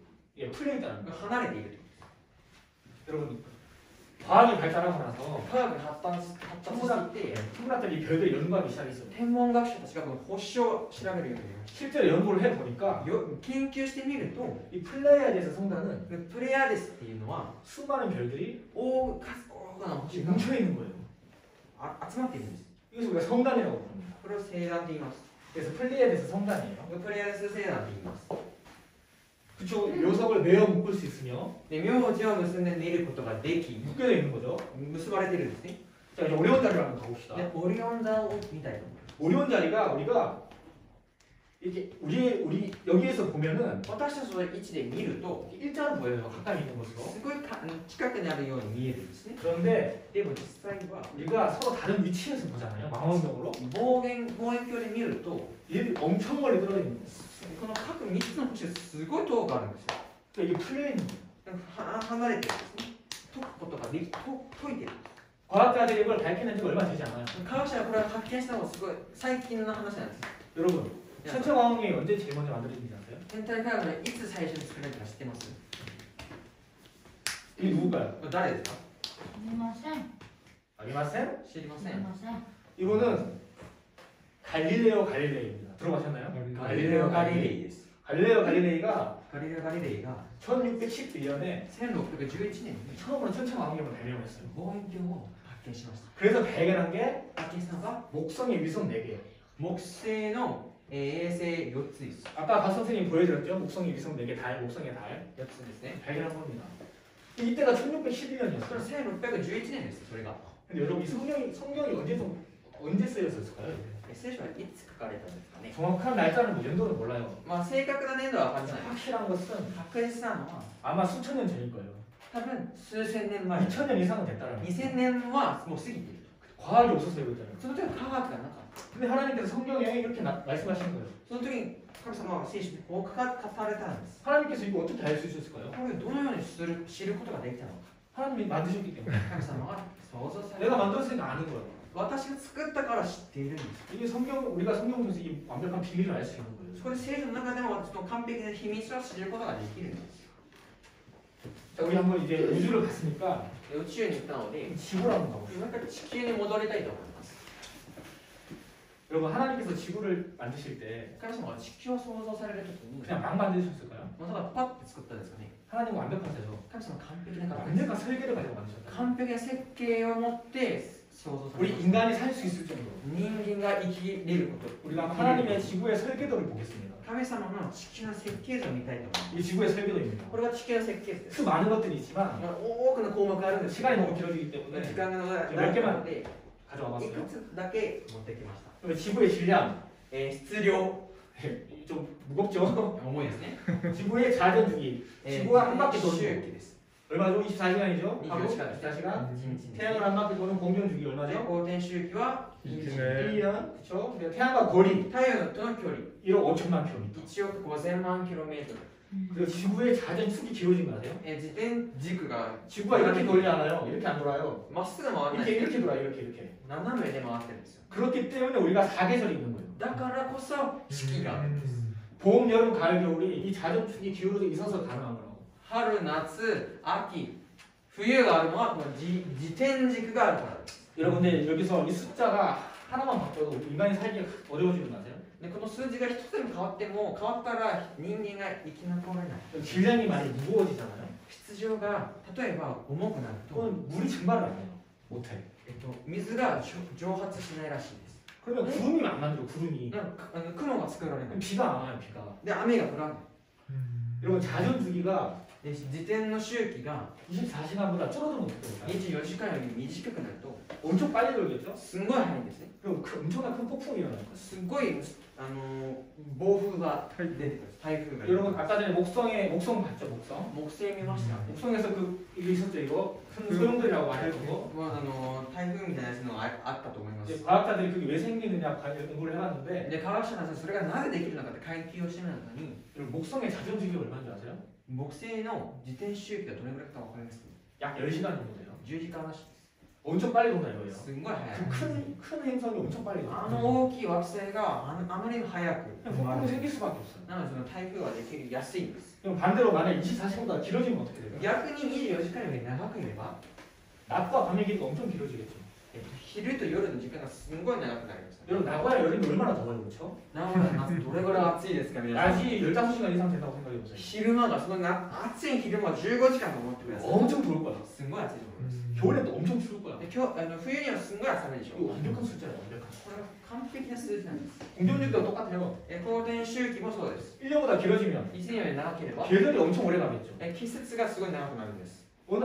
풀려있다는 거. 離れている 여러분 과학이 발달하고 나서 科学が発達していて 천문학자들이 별들 연구하기 시작했어요. 天文学者たちがこの星を調べるようになりまし 실제로 연구를 해보니까 た研究してみると 이 플레이아데스 성단은 プレイヤーデスっていうのは 수많은 별들이 大くな星が 뭉쳐있는 거예요. 集まっているんです 이것을 우리가 성단이라고 부릅니다. これを星団と言います 그래서 플레이아데스 성단이에요. プレイヤーデス星団と言います 그쵸? 묘석을 매어 묶을 수 있으며 で名字を結んで寝ることができ 묶여져 있는 거죠. 結ばれてるんですね 자 이제 오리온 자리를 한번 가봅시다. でオリオン座を見たいと思います 어려운 자리가 우리가 이렇게 우리 여기에서 보면은 私たちの位置で見ると 일자로 보여요. 가까이 있는 것으로. すごい近くにあるように見えるんですね。 그런데 でも実際は 우리가 서로 다른 위치에서 보잖아요. 망원경으로. 望遠鏡で見ると 얘들이 엄청 멀리 떨어져 있는 거예요. この各3つの星がすごい遠くあるんですよ。 그러니까 이게 풀려 있는 거예요. 離れてるんですね。解くことができ解いてる。 과학자들이 이걸 밝혀낸 지가 얼마 되지 않아요. 科学者がこれを発見したのがすごい最近の話なんですよ。 여러분, 천체광학이 언제 제일 먼저 만들어진지 아세요? 天体科学でいつ最初に作られたか知ってます？ 이게 누굴까요? 誰ですか？すみません。 아리마센? 知りますせん。みません。 이거는 갈릴레오 갈릴레이입니다. 들어보셨나요? 갈릴레오 갈릴레이です。 갈릴레오 갈릴레이가 ガリレオ・ガリレイが 1611년에 1611年に 처음으로 천체광학을 발명했어요. 望遠鏡を発見しました。 그래서 발견한 게 発見したのが 목성의 위성 4개. 木星の衛星4つです。 아까 박 선생님 보여드렸죠? 목성의 위성 4개 달, 목성의 달. 4つですね。 발견한 겁니다. 이때가 それ 1611년이었어요. 1611年です。それが。 근데 여러분 이 성경이 언제 쓰였을까요? 聖書はいつ書かれたんですかね。 정확한 날짜는 뭐 연도는 몰라요. まあ正確な年度は分かんない。 확실한 것은 確実なのは 아마 수천 년 전일 거예요. 多分数千年前。 2000년 이상은 됐다는 거예요. 2000年はもう過ぎている。 과학이 없어서 이거잖아요. その時は科学がなかった。 근데 하나님께서 성경에 이렇게 말씀하시는 거예요. その時に神様は聖書でこう語られたんです。 하나님께서 이거 어떻게 알 수 있었을까요? これをどのように知ることができたのか。 하나님이 만드셨기 때문에. 神様は想像され 내가 た。 만들었으니까 아는 거예요. 私が作ったから知っているんです。 이게 우리가 성경 중에서 이 완벽한 비밀을 알 수 있는 거예요. それ聖書の中でも私の完璧な秘密を知ることができるんですよ。 자, 우리 한번 이제 우주를 갔으니까 で宇宙に行ったので、 지구로 한번 가보시죠. 今から地球に戻りたいと思います。 여러분 하나님께서 지구를 만드실 때 神様は地球を創造されるときに、 그냥 막 만드셨을까요? まさかパッて作ったんですかね。 하나님은 완벽하세요. 神様は完璧な方です。 완벽한 설계를 가지고 만드셨다. 完璧な設計を持って創造され 우리 ました。 인간이 살 수 있을 정도로 人間が生きれること。 우리가 하나님의 지구의 설계도를 보겠습니다. 神様の地球の設計図を見たいと思います。 이 지구의 설계도입니다. これが地球の設計図です。 수 많은 것들이 있지만 多くの項目あるんですけど 시간이 너무 길어지기 때문에 時間が長い 몇 개만 ので、 가져와 い 봤어요. くつだけ持ってきました。 그러면 지구의 질량 質量 좀 무겁죠? 重いですね。 지구의 자전 주기 지구가 한 바퀴 周 도는 期です。 얼마죠? 24시간이죠? 24時間 24시간 1日に。 태양을 한 바퀴 도는 공전 주기 で 얼마죠? 公転周期は 1년 1년 그쵸? 태양과 거리 太陽との距離 1억 5천만 킬로미터 1億5000万 km。 그리고 지구의 자전 축이 기울어진 거 아세요? 自転軸が 지구가 이렇게 돌지 않아요. 이렇게 안 돌아요. まっすぐ回らない 이렇게 돌아요. 이렇게 斜めで回ってるんですよ。 그렇기 때문에 우리가 사계절이 있는 거예요. だからこそ四季があるんです。 봄, 여름, 가을, 겨울이 이 자전 축이 기울어져 있어서 가능한 거라고. 春、夏、秋、冬があるのはこの自転軸があるからです。 여러분들 여기서 이 숫자가 하나만 바뀌어도 인간이 살기가 어려워지는 거 아세요? でこの数字が一つでも変わっても変わったら人間が生き残れない。 질량이 많이 무거워지잖아요. 質量が例えば重くなると、 그건 물이 증발을 안 해요. 못해. 水が蒸発しないらしいです。 그러면 구름이 안 만들어. 구름이. なんか雲が作られない。 그럼 비가 안 와요. 비가. で雨が降らない。 여러분 자전 주기가 で自転の周期が 24시간보다 줄어들면 어떻게 될까요? 24時間より短くなると 엄청 빨리 돌겠죠? すんごい速いんですね。 그럼 엄청난 큰 폭풍이 일어날 거예요. すごい暴風が出てくる。台風が。 여러분 아까 전에 목성 봤죠? 목성? 木星見ました。 목성에서 이게 있었죠 이거? 큰 소용돌이라고 말해도 まあ台風みたいなやつのがあったと思います。 이제 과학자들이 그게 왜 생기느냐 연구를 해봤는데 で科学者の人はそれがなぜできるのかって研究をしてみたのに、 여러분 목성의 자전 주기가 얼마인 줄 아세요? 木星の自転周期がどれぐらいかわかりますか？ 약 10시간 정도 돼요. 10時間らしいで 엄청 빨리 돈다 이거예요. す。すんごい速い。 큰 행성이 엄청 빨리 돈다. 大きい惑星があまりに速く 폭풍이 생길 수밖에 없어요. なのでその台風はできる安いんです。 그럼 반대로 만약 24시간보다 길어지면 어떻게 돼요? 逆に24時間より長くいれば、 낮과 밤의 길이가 엄청 길어지겠죠. 昼と夜の時間がすんごい長くなります。 여러분 나고야 여름이 얼마나 더워요, 그렇죠? 名古屋の夏どれぐらい暑いですか皆さん。 낮이 15시간 이상 된다고 생각해 보세요. 昼間がその暑い昼間15時間と思ってください。 엄청 더울 거야. すんごい暑いと思います。 겨울엔 또 엄청 추울 거야. で冬にはすんごい寒いでしょ。 이거 완벽한 숫자예요, 완벽한. これは完璧な数字なんです。 공전주기도 똑같아요. 公転周期もそうです。 1년보다 길어지면 1年より長ければ 계절이 엄청 오래 가겠죠. 季節がすごい長くなるんです。 어느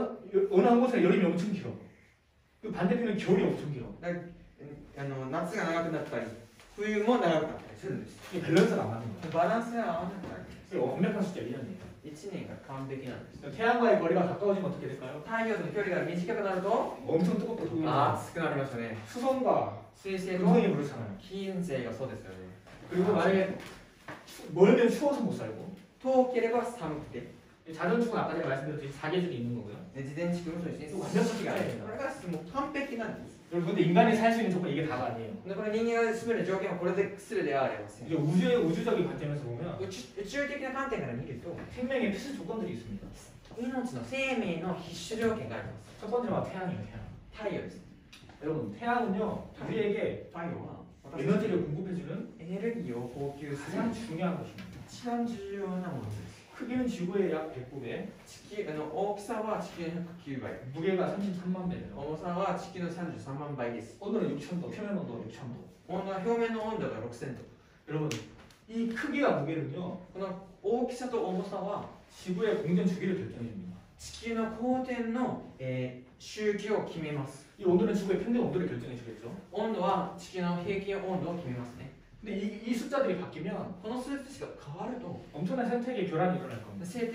한 곳에 여름이 엄청 길어. 그 반대편은 겨울이 엄청 길어. 夏が長くなったり冬も長くなったりするんです。 이게 밸런스가 안 맞는 거예요. バランスが合わなくなるんです 이게 완벽한 숫자 1년이에요. 1年が完璧なんです 태양과의 거리가 가까워지면 어떻게 될까요? 太陽との距離が短くなると 엄청 뜨겁고 더워요. 熱くなりますよね 수성과 水星と 금성이 그렇잖아요. 金星がそうですよね 그리고 만약에 멀면 추워서 못 살고 遠ければ寒くて 자전축은 아까 제가 말씀드렸듯이 사계절이 있는 거고요. 自然地区もそうですねそう완벽한 四季がある 숫자예요. これがもう完璧なんです 여러분 근데 인간이 살 수 있는 조건 이게 다가 아니에요. でこれ人間が住める条件はこれで全てではありません 이제 우주적인 관점에서 보면 宇宙的な観点から見ると 생명의 필수 조건들이 있습니다. 命の生命の必須条件があります 첫 번째가 태양이에요. 태양. 太陽です 여러분 태양은요 우리에게 太陽は私たち 에너지를 공급해주는 エネルギーを供給する 가장 중요한 것입니다. 一番重要なものです 크기는 지구의 약 109배, 地球大きさは地球の109倍 무게가 33만 배예요. 重さは地球の33万倍です 온도는 6,000도, 표면 온도 6,000도. 温度は表面の温度が6000度 여러분 이 크기와 무게는요 この大きさと重さは 지구의 공전 주기를 결정해줍니다. 地球の公転の、周期を決めます 이 온도는 지구의 평균 온도를 결정해주겠죠. 温度は地球の平均温度を決めますね 근데 이 숫자들이 바뀌면 この数値が変わると 엄청난 생태계 교란이 일어날 겁니다. 生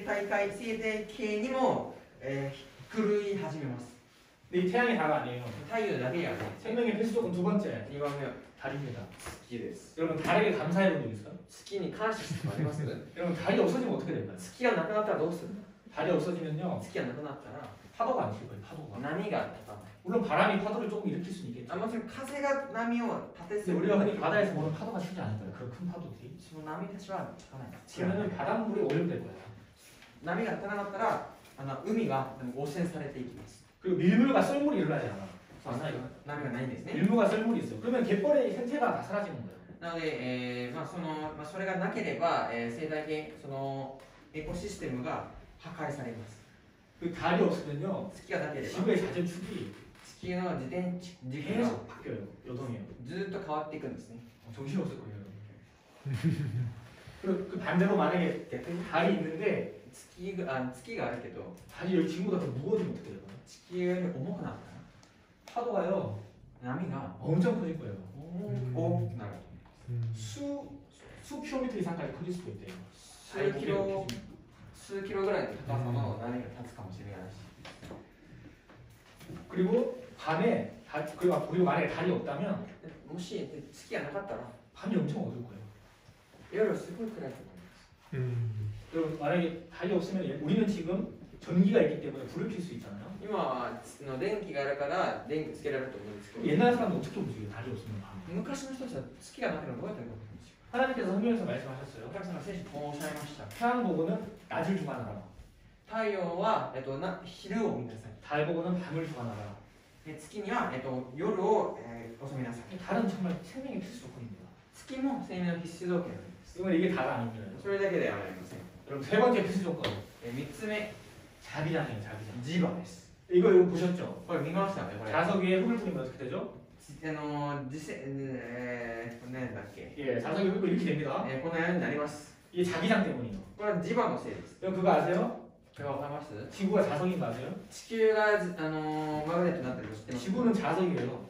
態系にも、狂い始めます 근데 이 태양이 다가 아니에요. 太陽だけがね 생명의 필수 조건 두 번째 2番目は 달입니다. 月です 여러분 달에게 감사해 본 적 있어요? 月に感謝してあります 여러분 달이 없어지면 어떻게 될까요? 月がなくなったらどうする 달이 없어지면요 月がなくなったら 파도가 안 칠 거예요. 파도가. 波が立たない 물론 바람이 파도를 조금 일으킬 수는 있겠죠. もちろん風が波を立て 근데 する 우리가 흔히 바다에서 보는 파도가 치지 않을 거예요. 그런 큰 파도들이. その波たちは立たない 그러면 바닷물이 오염될 거예요. 波が立たなかったら海が汚染されていきます 그리고 밀물과 썰물이 일어나지 않아. 波がないんですね 밀물과 썰물이 있어요. 그러면 갯벌의 생태가 다 사라지는 거예요. なので、それがなければ、生態系そのエコシステムが破壊されます 그 달이 없으면요 月がなければ 지구의 자전축이 地球の自転軸が 계속 바뀌어요. 요동해요. ずっと変わっていくんですね 정신없을 거예요. 그리고 그 반대로 만약에 달이 있는데 月があるけど 달이 여기 지구보다 더 무거워지면 어떻게 될까요? 地球より重くなった 파도가요 ら波が 엄청 커질 거예요. 大きくなる 수 킬로미터 이상까지 커질 수도 있대요. 数キロぐらいの高さの波が立つかもしれないし 그리고 밤에 그리고 만약에 달이 없다면 もし月がなかったら 밤이 엄청 어두울 거예요. 夜すごい暗いと思います 여러분 만약에 달이 없으면 우리는 지금 전기가 있기 때문에 불을 켤 수 있잖아요. 今は電気があるから電気つけられると思うんですけど 옛날 사람은 어떻게 움직여요? 달이 없으면 밤에. 昔の人たちは月がなければどうやって動くんですよ 하나님께서 성경에서 말씀하셨어요. 神様が聖書にこうおっしゃいました 태양 보고는 낮을 주관하라. 太陽は、昼を見なさい 달 보고는 밤을 주관하라. 月には、夜を、遅めなさい 달은 정말 생명의 필수 조건입니다. 月も生命の必須条件なんです 이건 이게 다가 아닙니다. それだけではありません 여러분 세 번째 필수 조건 3つ目 자기장이에요. 자기장. 磁場です 이거 보셨죠? これ見ましたよねこれ 자석 위에 흙을 뿌리면 어떻게 되죠? 何だっけ、예, 자석이 흙을 이렇게 됩니다. このようになります 이게 자기장 때문이에요. これは磁場のせいです 여러분 그거 아세요? これわかります 지구가 자석인 거 아세요? 地球が、マグネットになってるの知ってます 지구는 자석이에요.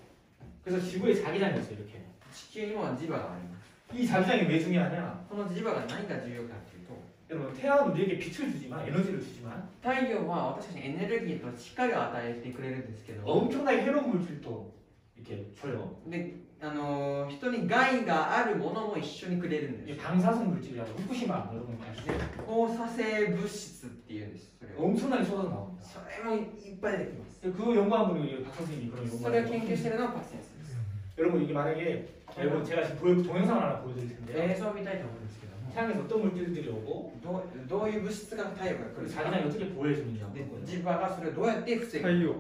그래서 지구에 자기장이 있어요. 이렇게. 地球にも磁場があります 이 자기장이 왜 중요하냐? この磁場が何が重要かというと 여러분 태양은 우리에게 빛을 주지만 에너지를 주지만 太陽は私たちにエネルギーと光を与えてくれるんですけど 엄청나게 해로운 물질도 이렇게 줘요. で、人に害があるものも一緒にくれるんで 이게 す 방사성 물질이라고 후쿠시마 여러분 아시죠? 放射性物質っていうんですそれを 엄청나게 쏟아져 나옵니다. それもいっぱい出てきます 그 연구한 분이 박 선생님이 그런 それを 연구를 研究してるのはパクセンスです 여러분 이게 만약에 여러분 제가 지금 동영상을 하나 보여드릴 텐데요. 映像を見たいと思うんですけども 태양에서 어떤 물질들이 오고 どういう物質が太陽から来 그 るか 자기장이 어떻게 보여주는지 で 한번 보여요. 磁場がそれをどうやって防ぐ 太陽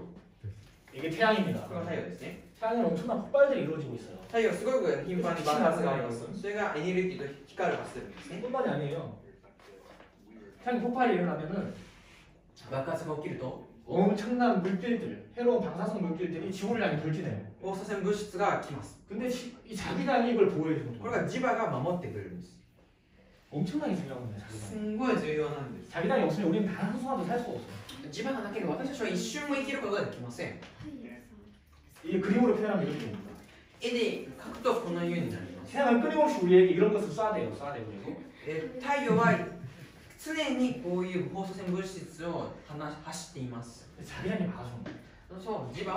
이게 태양입니다. これが太陽ですね 태양에는 엄청난 폭발들이 이루어지고 있어요. 太陽すごく頻繁に爆発がありますそれがエネルギーと光を発するんですね 뿐만이 아니에요. 태양 폭발이 일어나면은 爆発が起きると 엄청난 물질들, 해로운 방사성 물질들이 지구를 향해 돌진해요. 放射線物質が来ます 근데 이 자기장이 이걸 보호해주는 これ 거예요. が磁場が守ってくれるんです 엄청나게 중요한 겁니다. す 자기장. んごい重要なんです 자기장이 없으면 우리는 단 한순간도 살 수가 없어요. 磁場がなければ私たちは一瞬も生きることができません 이게 그림으로 표현하면 이렇게 됩니다. 絵で描くとこのようになります。 태양은 끊임없이 우리에게 이런 것을 쏴대요. 쏴대고 그리고 太陽は常にこういう放射線物質を走っています。 자기장이 막아주는 거예요. そう磁場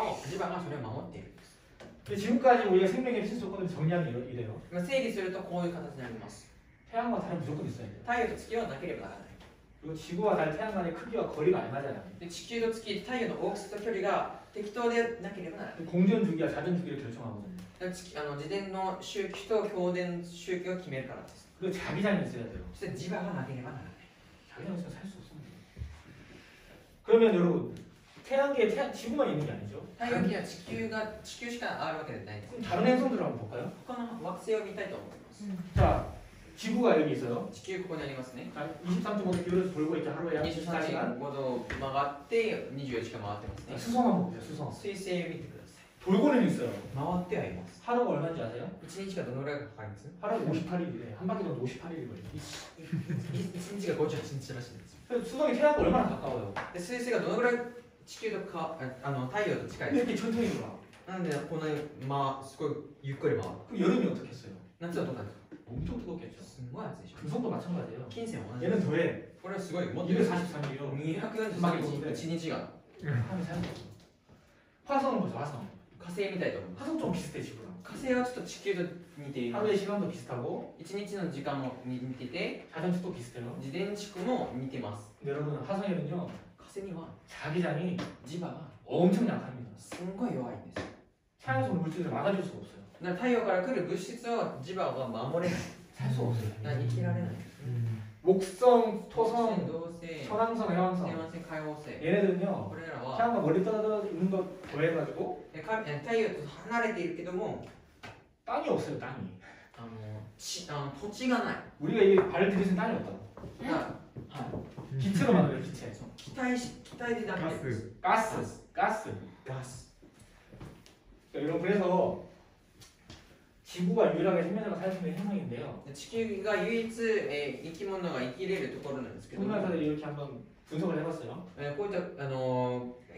がそれを守っているんです。 근데 지금까지 우리가 생명의 필수 조건을 정리하면 이래요. 整理するとこういう形になります。 태양과 달은 무조건 있어야 돼요. 太陽と月はなければならない。 그리고 지구와 달, 태양 간의 크기와 거리가 알맞아야 합니다. で地球と月、太陽の大きさと距離が適当でなければならない。 공전 주기와 자전 주기를 결정하거든요. 自伝の周期と強電周期を決めるからです。 그리고 자기장이 있어야 돼요. そして磁場がなければならない。 자기장 있으면 살 수 없습니다. 그러면 여러분 태양계에 지구만 있는 게 아니죠. 太陽系は地球しかあるわけではないです。 그럼 다른 행성들을 한번 볼까요? 他の惑星を見たいと思います。 자, 지구가 여기 있어요. 地球ここにありますね。 자, 23.5도 기울여서 돌고 있죠. 하루에 약 24시간. 23.5度曲がって24時間回ってますね。 수성 한번 보세요. 수성. 水星を見てください。 돌고는 있어요. 回ってはいます。 하루가 얼마인지 아세요? 1日がどのぐらいかかります？ 하루가 58일이래. 한 바퀴 돌면 58일이 걸려요. 1日が58日らしいんですよ。 그래서 수성이 태양과 얼마나 가까워요? で水星がどのぐらい地球とか太陽と近いです 이렇게 천천히 돌아. なんでこのすごいゆっくり回る。 그럼 여름이 어떻게 했어요? 夏はどうなんですか？ 엄청 뜨겁겠죠. すごい暑いでしょ。 금성도 마찬가지예요. 金星も同じ。 얘는 더해. これはすごい。もっと 243일이요. 243日1日が 하면 살수 없어. 화성은 보죠. 화성. 火星みたいと思います。 화성 좀 비슷해 지구랑. 火星はちょっと地球と似ています。 하루의 시간도 비슷하고 1日の時間も似てて、 자전축도 비슷해요. 自転地区も似てます。 근데 여러분 화성에는요 火星には 자기장이 磁場が 엄청 약합니다. すんごい弱いんです。 태양에서 오는 물질을 막아줄 수가 없어요. だから太陽から来る物質を磁場が守れない。 살 수 없어요. だから生きられない。 목성, 토성, 土星、 천왕성, 해왕성 天王星、海王星。 얘네들은요 これらは 태양과 멀리 떨어져 있는 것 더해가지고 太陽と離れているけども、 땅이 없어요. 땅이. 土地がない。 우리가 이 발을 들이신 땅이 없다고. だから 기체로 만들어요. 기체. 気体でなくて 가스. 가스. ガス。 여러분 그래서 지구가 유일하게 생명체가 살 수 있는 행성인데요. 地球が唯一、生き物が生きれるところなんですけども、 천문학자들이 이렇게 한번 분석을 해봤어요. こういった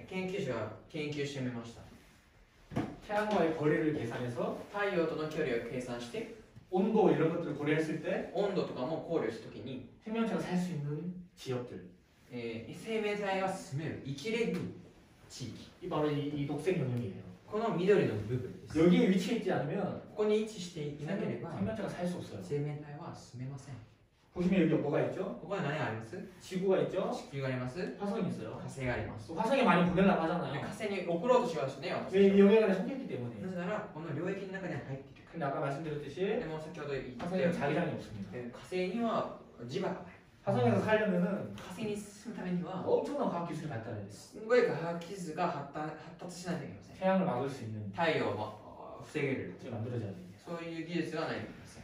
研究者が研究してみました。 태양과의 거리를 계산해서 太陽との距離を計算して 온도 이런 것들을 고려했을 때 温度とかも考慮したときに、 생명체가 살 수 있는 지역들. 生命体が住める生きれる地域、 이 바로 이 녹색 영역이에요. この緑の部分です。 여기에 위치해 있지 않으면 ここに位置していなければ 생명체가 살 수 없어요. 生命体は住めません。 보시면 여기 뭐가 있죠? ここに何があります？ 지구가 있죠? 地球があります。 화성이 있어요. 火星があります。 또 화성에 많이 보내려고 火 하잖아요. 星に送ろうとしますね、私 왜 た 이 영역 안에 속했기 ちは。 때문에. なぜならこの領域の中に入っている。 근데 아까 말씀드렸듯이 でも先ほど言ったよ 화성에는 うに 자기장이 없습니다. 火星には磁場がない。 화성에서 살려면은 火星に進むためには 엄청난 과학 기술이 발달해야 돼요. すごい科学技術が発達しないといけません。 태양을 막을 수 있는 太陽を防げる 것들이 만들어져야 됩니다. そういう技術がないといけません。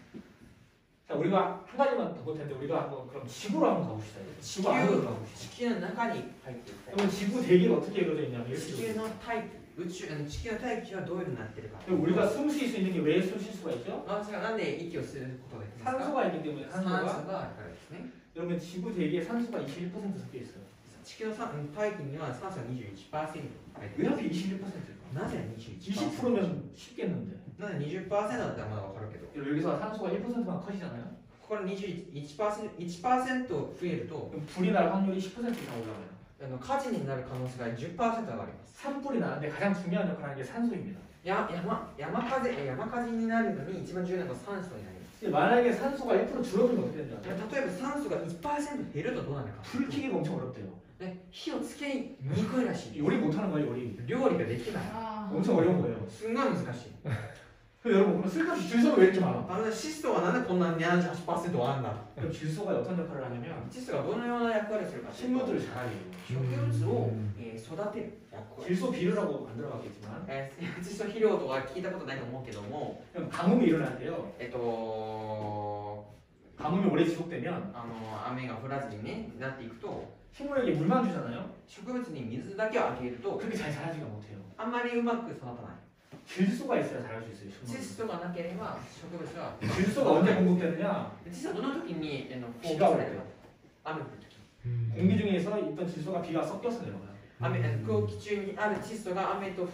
자, 우리가 한 가지만 더 볼 텐데 우리가 한번 그럼 지구로 한번 가봅시다. 지구 안으로 가봅시다. 地球の中に入っていきたい。 그러면 지구 대기가 어떻게 이루어져 있냐면 地 이렇게 球の大気、地球の大気はどういうふうになっているか。 그리고 우리가 숨 쉴 수 있는 게 왜 숨 쉴 수가 있죠? 私がなんで息をすることができますか？ 산소가 있기 때문에 酸素が 산소가 あるからですね。 여러분 지구 대기에 산소가 21% 섞여 있어요. 地球の大気には酸素が 21% 入ってい 왜 る。 하필 21%일까? なぜ 21%？ 20%면 쉽겠는데. なぜ 20% だったらまだわかるけど、 여기서 산소가 1%만 컷이잖아요. これ 1% 増えると 그럼 불이 날 확률이 10% 이상 올라가요. 火事になる可能性が 10% 上がります。 산불이 나는데 가장 중요한 역할을 하는 게 산소입니다. 山火事になるのに一番重要なのが酸素になります。 만약에 산소가 1% 줄어들면 어떻게 되는지 알아요? 例えば酸素が 1% 減るとどうなるか。 불 켜기가 엄청 어렵대요. 火をつけにくいらしい。 요리 못하는 거예요, 요리. 料理ができない。 엄청 어려운 거예요. すんごい難しい。 그럼 여러분 그럼 쓸데없이 질소가 왜 이렇게 많아? 湿度はなんでこんなに 78% あんだ。 그럼 질소가 어떤 역할을 하냐면 窒素がどのような役割をするかというと、 식물들을 자라게 해요. 植物を育てる役割。 질소 비료라고 만들어봤겠지만 窒素肥料とか聞いたことないと思うけども、 그럼 가뭄이 일어날 때요. 雨 가뭄이 오래 지속되면 雨が降らずにねなっていくと、 식물에게 물만 주잖아요. 植物に水だけをあげると 그렇게 잘 자라지가 못해요. あんまりうまく育たない。 질소가 있어야 자랄 수 있어요. 窒 식물은. 素がなければ植物は 질소가 언제 공급되느냐? 窒素はどの時に放비가 올 出される 때. か。雨降る時。 공기 중에서 있던 질소가 비가 섞여서 내려가요. 空気中にある窒素が雨と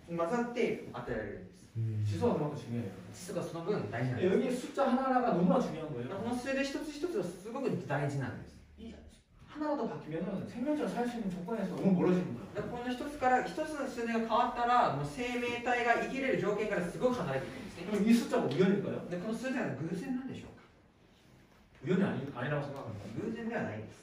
混ざって与えられるんです。 지수가 그만큼 중요해요. 地数がその分大事なんです。 여기 숫자 하나하나가 너무나 중요한 こ 거예요. の数字一つ一つがすごく大事なんです。 이 하나라도 바뀌면은 생명체가 살 수 있는 조건에서 너무 멀어지는 거예요. だからこの一つから一つの数字が変わったらもう生命体が生きれる条件からすごく離れていくんですね。 그럼 이 숫자가 우연일까요? でこの数字は偶然なんでしょうか。 우연이 아니라고 생각합니다. 偶然ではないです。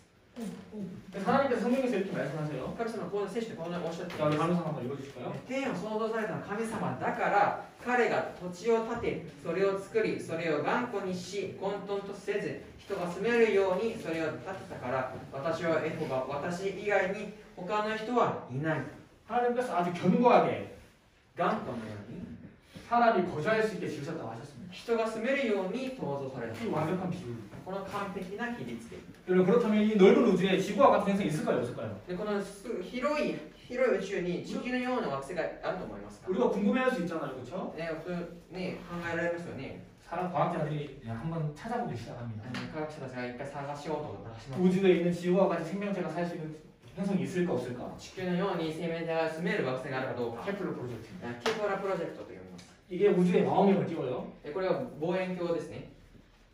하나님께서 성경에서 이렇게 말씀하세요. 神様はこの聖書でこのおっしゃってい 자, ます。 감사 한번 읽어주실까요? 天を創造された神様だから彼が土地を建てそれを作りそれを頑固にし混沌とせず人が住めるようにそれを建てたから私はエホバ私以外に他の人はいない。 하나님께서 아주 견고하게 頑固のように 사람이 거주할 수 있게 지으셨다고 하셨습니다. 人が住めるように創造された。 이 완벽한 비율. この完璧な比率で。 여러분 그렇다면 이 넓은 우주에 지구와 같은 행성이 있을까요, 없을까요? でこの広い宇宙に地球のような惑星があると思いますか。 우리가 궁금해할 수 있잖아요, 그렇죠? ね、普通ね考えられますよね。 사람 과학자들이 그냥 한번 찾아보기 시작합니다. 科学者たちが一回探しようと出します。 우주에 있는 지구와 같은 생명체가 살 수 있는 행성이 있을까 없을까? 地球のように生命体が住める惑星があるかどうか。 케플러 프로젝트. ケプラプロジェクトと呼びます。 이게 우주에 망원경을 띄워요. これは望遠鏡ですね。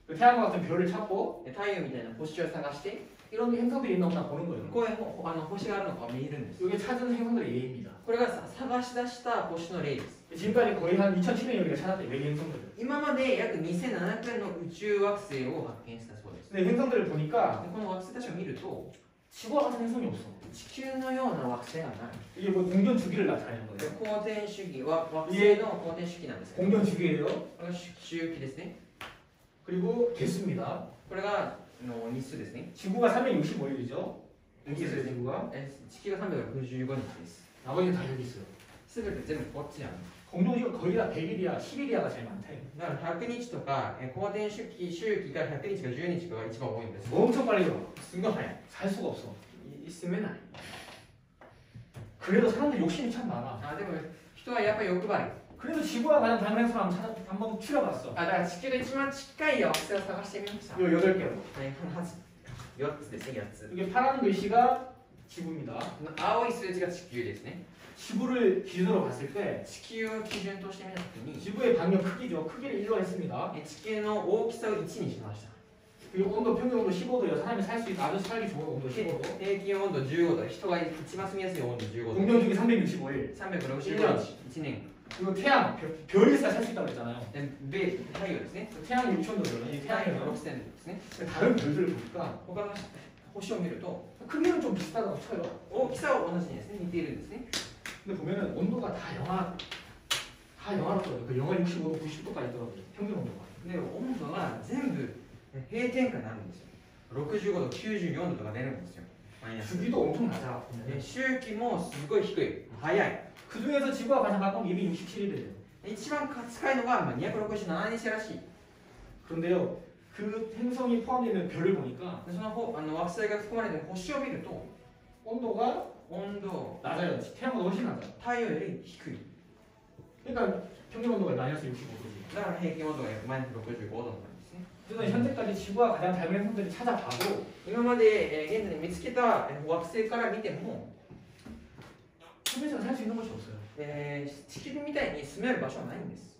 그 태양과 같은 별을 찾고 太陽みたいな星を探して 이런 행성들이 있나 없나 보는 거예요. こういう星があるのかを見るんです。 이게 찾은 행성들의 예입니다. これが探し出した星の例です。 지금까지 거의 한 2007년 우리가 찾았던 외계 행성들. 今まで約2700の宇宙惑星を発見したそうです。 근데 행성들을 보니까 この惑星たちを見ると 지구와 같은 행성이 없어. 地球のような惑星がない。 이게 뭐 공전 주기를 나타내는 거예요. 公転主義は惑星の公転主義なんですけど、 공전 주기예요. これが周期ですね。 그리고 개수입니다. これが日数ですね。 지구가 365일이죠. 여기 있어요, 지구가. 地球が365日です。 나머지는 다 여기 있어요. すべて全部こっちなんです。 공동시가 거의 다 100일이야, 10일이야가 제일 많대. だから100日とか公転周期が100日か10日が一番多いんです。 엄청 빨리 돌아. すごい早い。 살 수가 없어. 住めない。 그래도 사람들 욕심이 참 많아. あでも人はやっぱり欲張り。 그래도 지구와 가는 다른 행성 한번 추려봤어. だから地球が一番近い惑星を探してみました。 요 8개. 4つですね、4つ。 이게 파란 글씨가 지구입니다. 青い数字が地球ですね。 지구를 기준으로 봤을 때 地球を基準としてみたときに 지구의 반경 크기죠. 크기를 1로 했습니다. 地球の大きさを1にしました。 그리고 온도 평균 온도 15도예요. 사람이 살 수 있는 아주 살기 좋은 온도 15도. 平均温度15度、人が一番住みやすい温度15度。 공전 주기 365일. 365日、1年。 그리고 태양, 별이 살 수 있다고 했잖아요. で、太陽ですね。 태양이 6,000도잖아요. 이 太陽 태양이 が6000度ですね。 다른 별들을 보니까 他の星を見ると 크기는 좀 비슷하다고 쳐요. 大きさは同じですね、似ているんですね。 근데 보면은 온도가 다 영하로 써요. 그 영하 65도, 90도까지 있더라고요. 평균 온도가. で、温度が全部平点下になるんですよ。65度、94度とか出るんですよ。マイナス。 주기도 엄청 낮아. で、周期もすごい低い。早い。 그 중에서 지구와 가장 가까운 게 267일이래요. 一番近いのが267日らしい。 그런데요, 그 행성이 포함되어 있는 별을 보니까 でその惑星が含まれている星を見ると 온도가 温度 낮아요. 태양보다 훨씬 낮아요. 太陽より低い。 그러니까 평균 온도가 마이너스 65도지. だから平均温度がマイナス65度なんですね。 그래서 현재까지 지구와 가장 닮은 행성들이 찾아봐도 今まで現在に見つけた惑星から見ても、 생명체가 살 수 있는 곳이 없어요. 地球みたいに住める場所はないんです。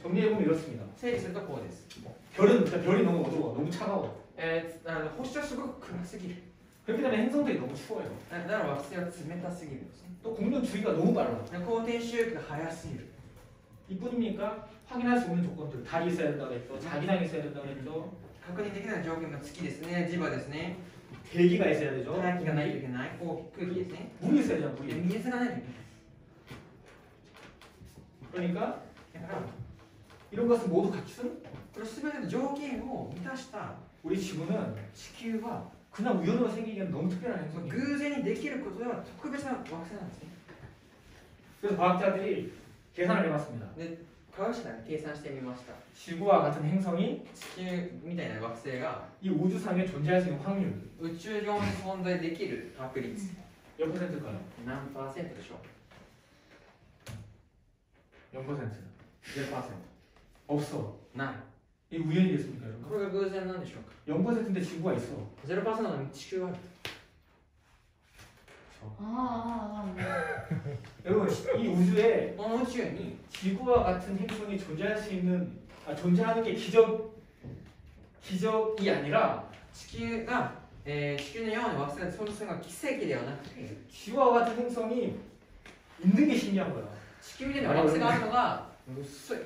정리해보면 이렇습니다. 整理するとこうです。 별이 너무 어두워, 너무 차가워. 星はすごく暗すぎる。 그렇기 때문에 행성들이 너무 추워요. だから惑星は冷たすぎるんですね。 또 공전 주기가 너무 빨라. 公転周期が速すぎる。 이뿐입니까? 확인할 수 있는 조건들. 달이 있어야 된다고 했죠. 자기장이 있어야 된다고 했죠. 確認できない条件が月ですね、磁場ですね、 대기가 있어야 되죠. 大気がないといけない、空気ですね。 물이 있어야 되잖아, で 물이. 水がないといけない。 그러니까 だから、 이런 것을 모두 갖춘 これ全ての条件を満たした 우리 지구는 地球は 그냥 우연으로 생기기에는 너무 특별한 행성이에요. 偶然にできることでは特別な惑星なんですね。 그래서 과학자들이 계산을 해봤습니다. 科学者が計算してみました。 지구와 같은 행성이 地球みたいな惑星が 이 우주상에 존재할 수 있는 확률 宇宙上に存在できる確率 몇 %일까요? 何パーセントでしょ 0%. う？ 0%。 없어. ない。 이 우연이겠습니까, 여러분? これが偶然なんでしょうか？ 0%인데 지구가 있어. 0%なのに地球はある。 여러분 이 우주에 この宇宙に 지구와 같은 행성이 존재할 수 있는 존재하는 게 기적이 아니라 地球が、地球のような惑星が存在するのが奇跡ではなくて 지구와 같은 행성이 있는 게 신기한 거야. 地球みたいな惑星が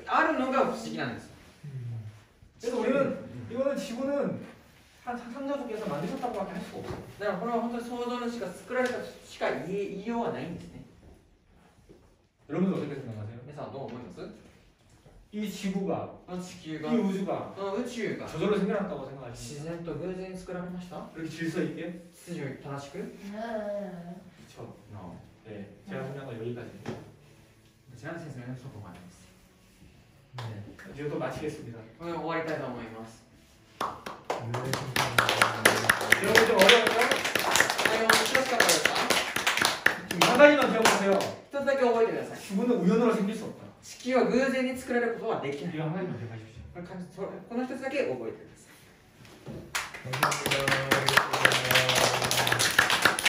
あるのが不思議なんです。 그래서 우리는 이거는 지구는 한 상상자족에서 만드셨다고밖에 할 수가 없어. だからこれは本当に想像のしか作られたしか言いようがないんですね。 여러분들 어떻게 생각하세요? 皆さんどう思います？ 이 지구가 この地球が 이 우주가 この宇宙が 저절로 생겨났다고 생각하시나요? 自然と偶然に作られました？ 그렇게 질서 있게? 秩序正しく？ 그렇죠. 네, 제가 생각한 건 여기까지입니다. こちらの説明のそこまでです。 이제 또 마치겠습니다. これで終わりたいと思います。 여러분 좀 어려웠어요? 内容面白かったですか？ 지금 한 가지만 기억하세요. 一つだけ覚えてください。 지구는 우연으로 생길 수 없다. 地球は偶然に作られることはできない。 이거 한 가지만 기억하십시오. この一つだけ覚えてください。 감사합니다.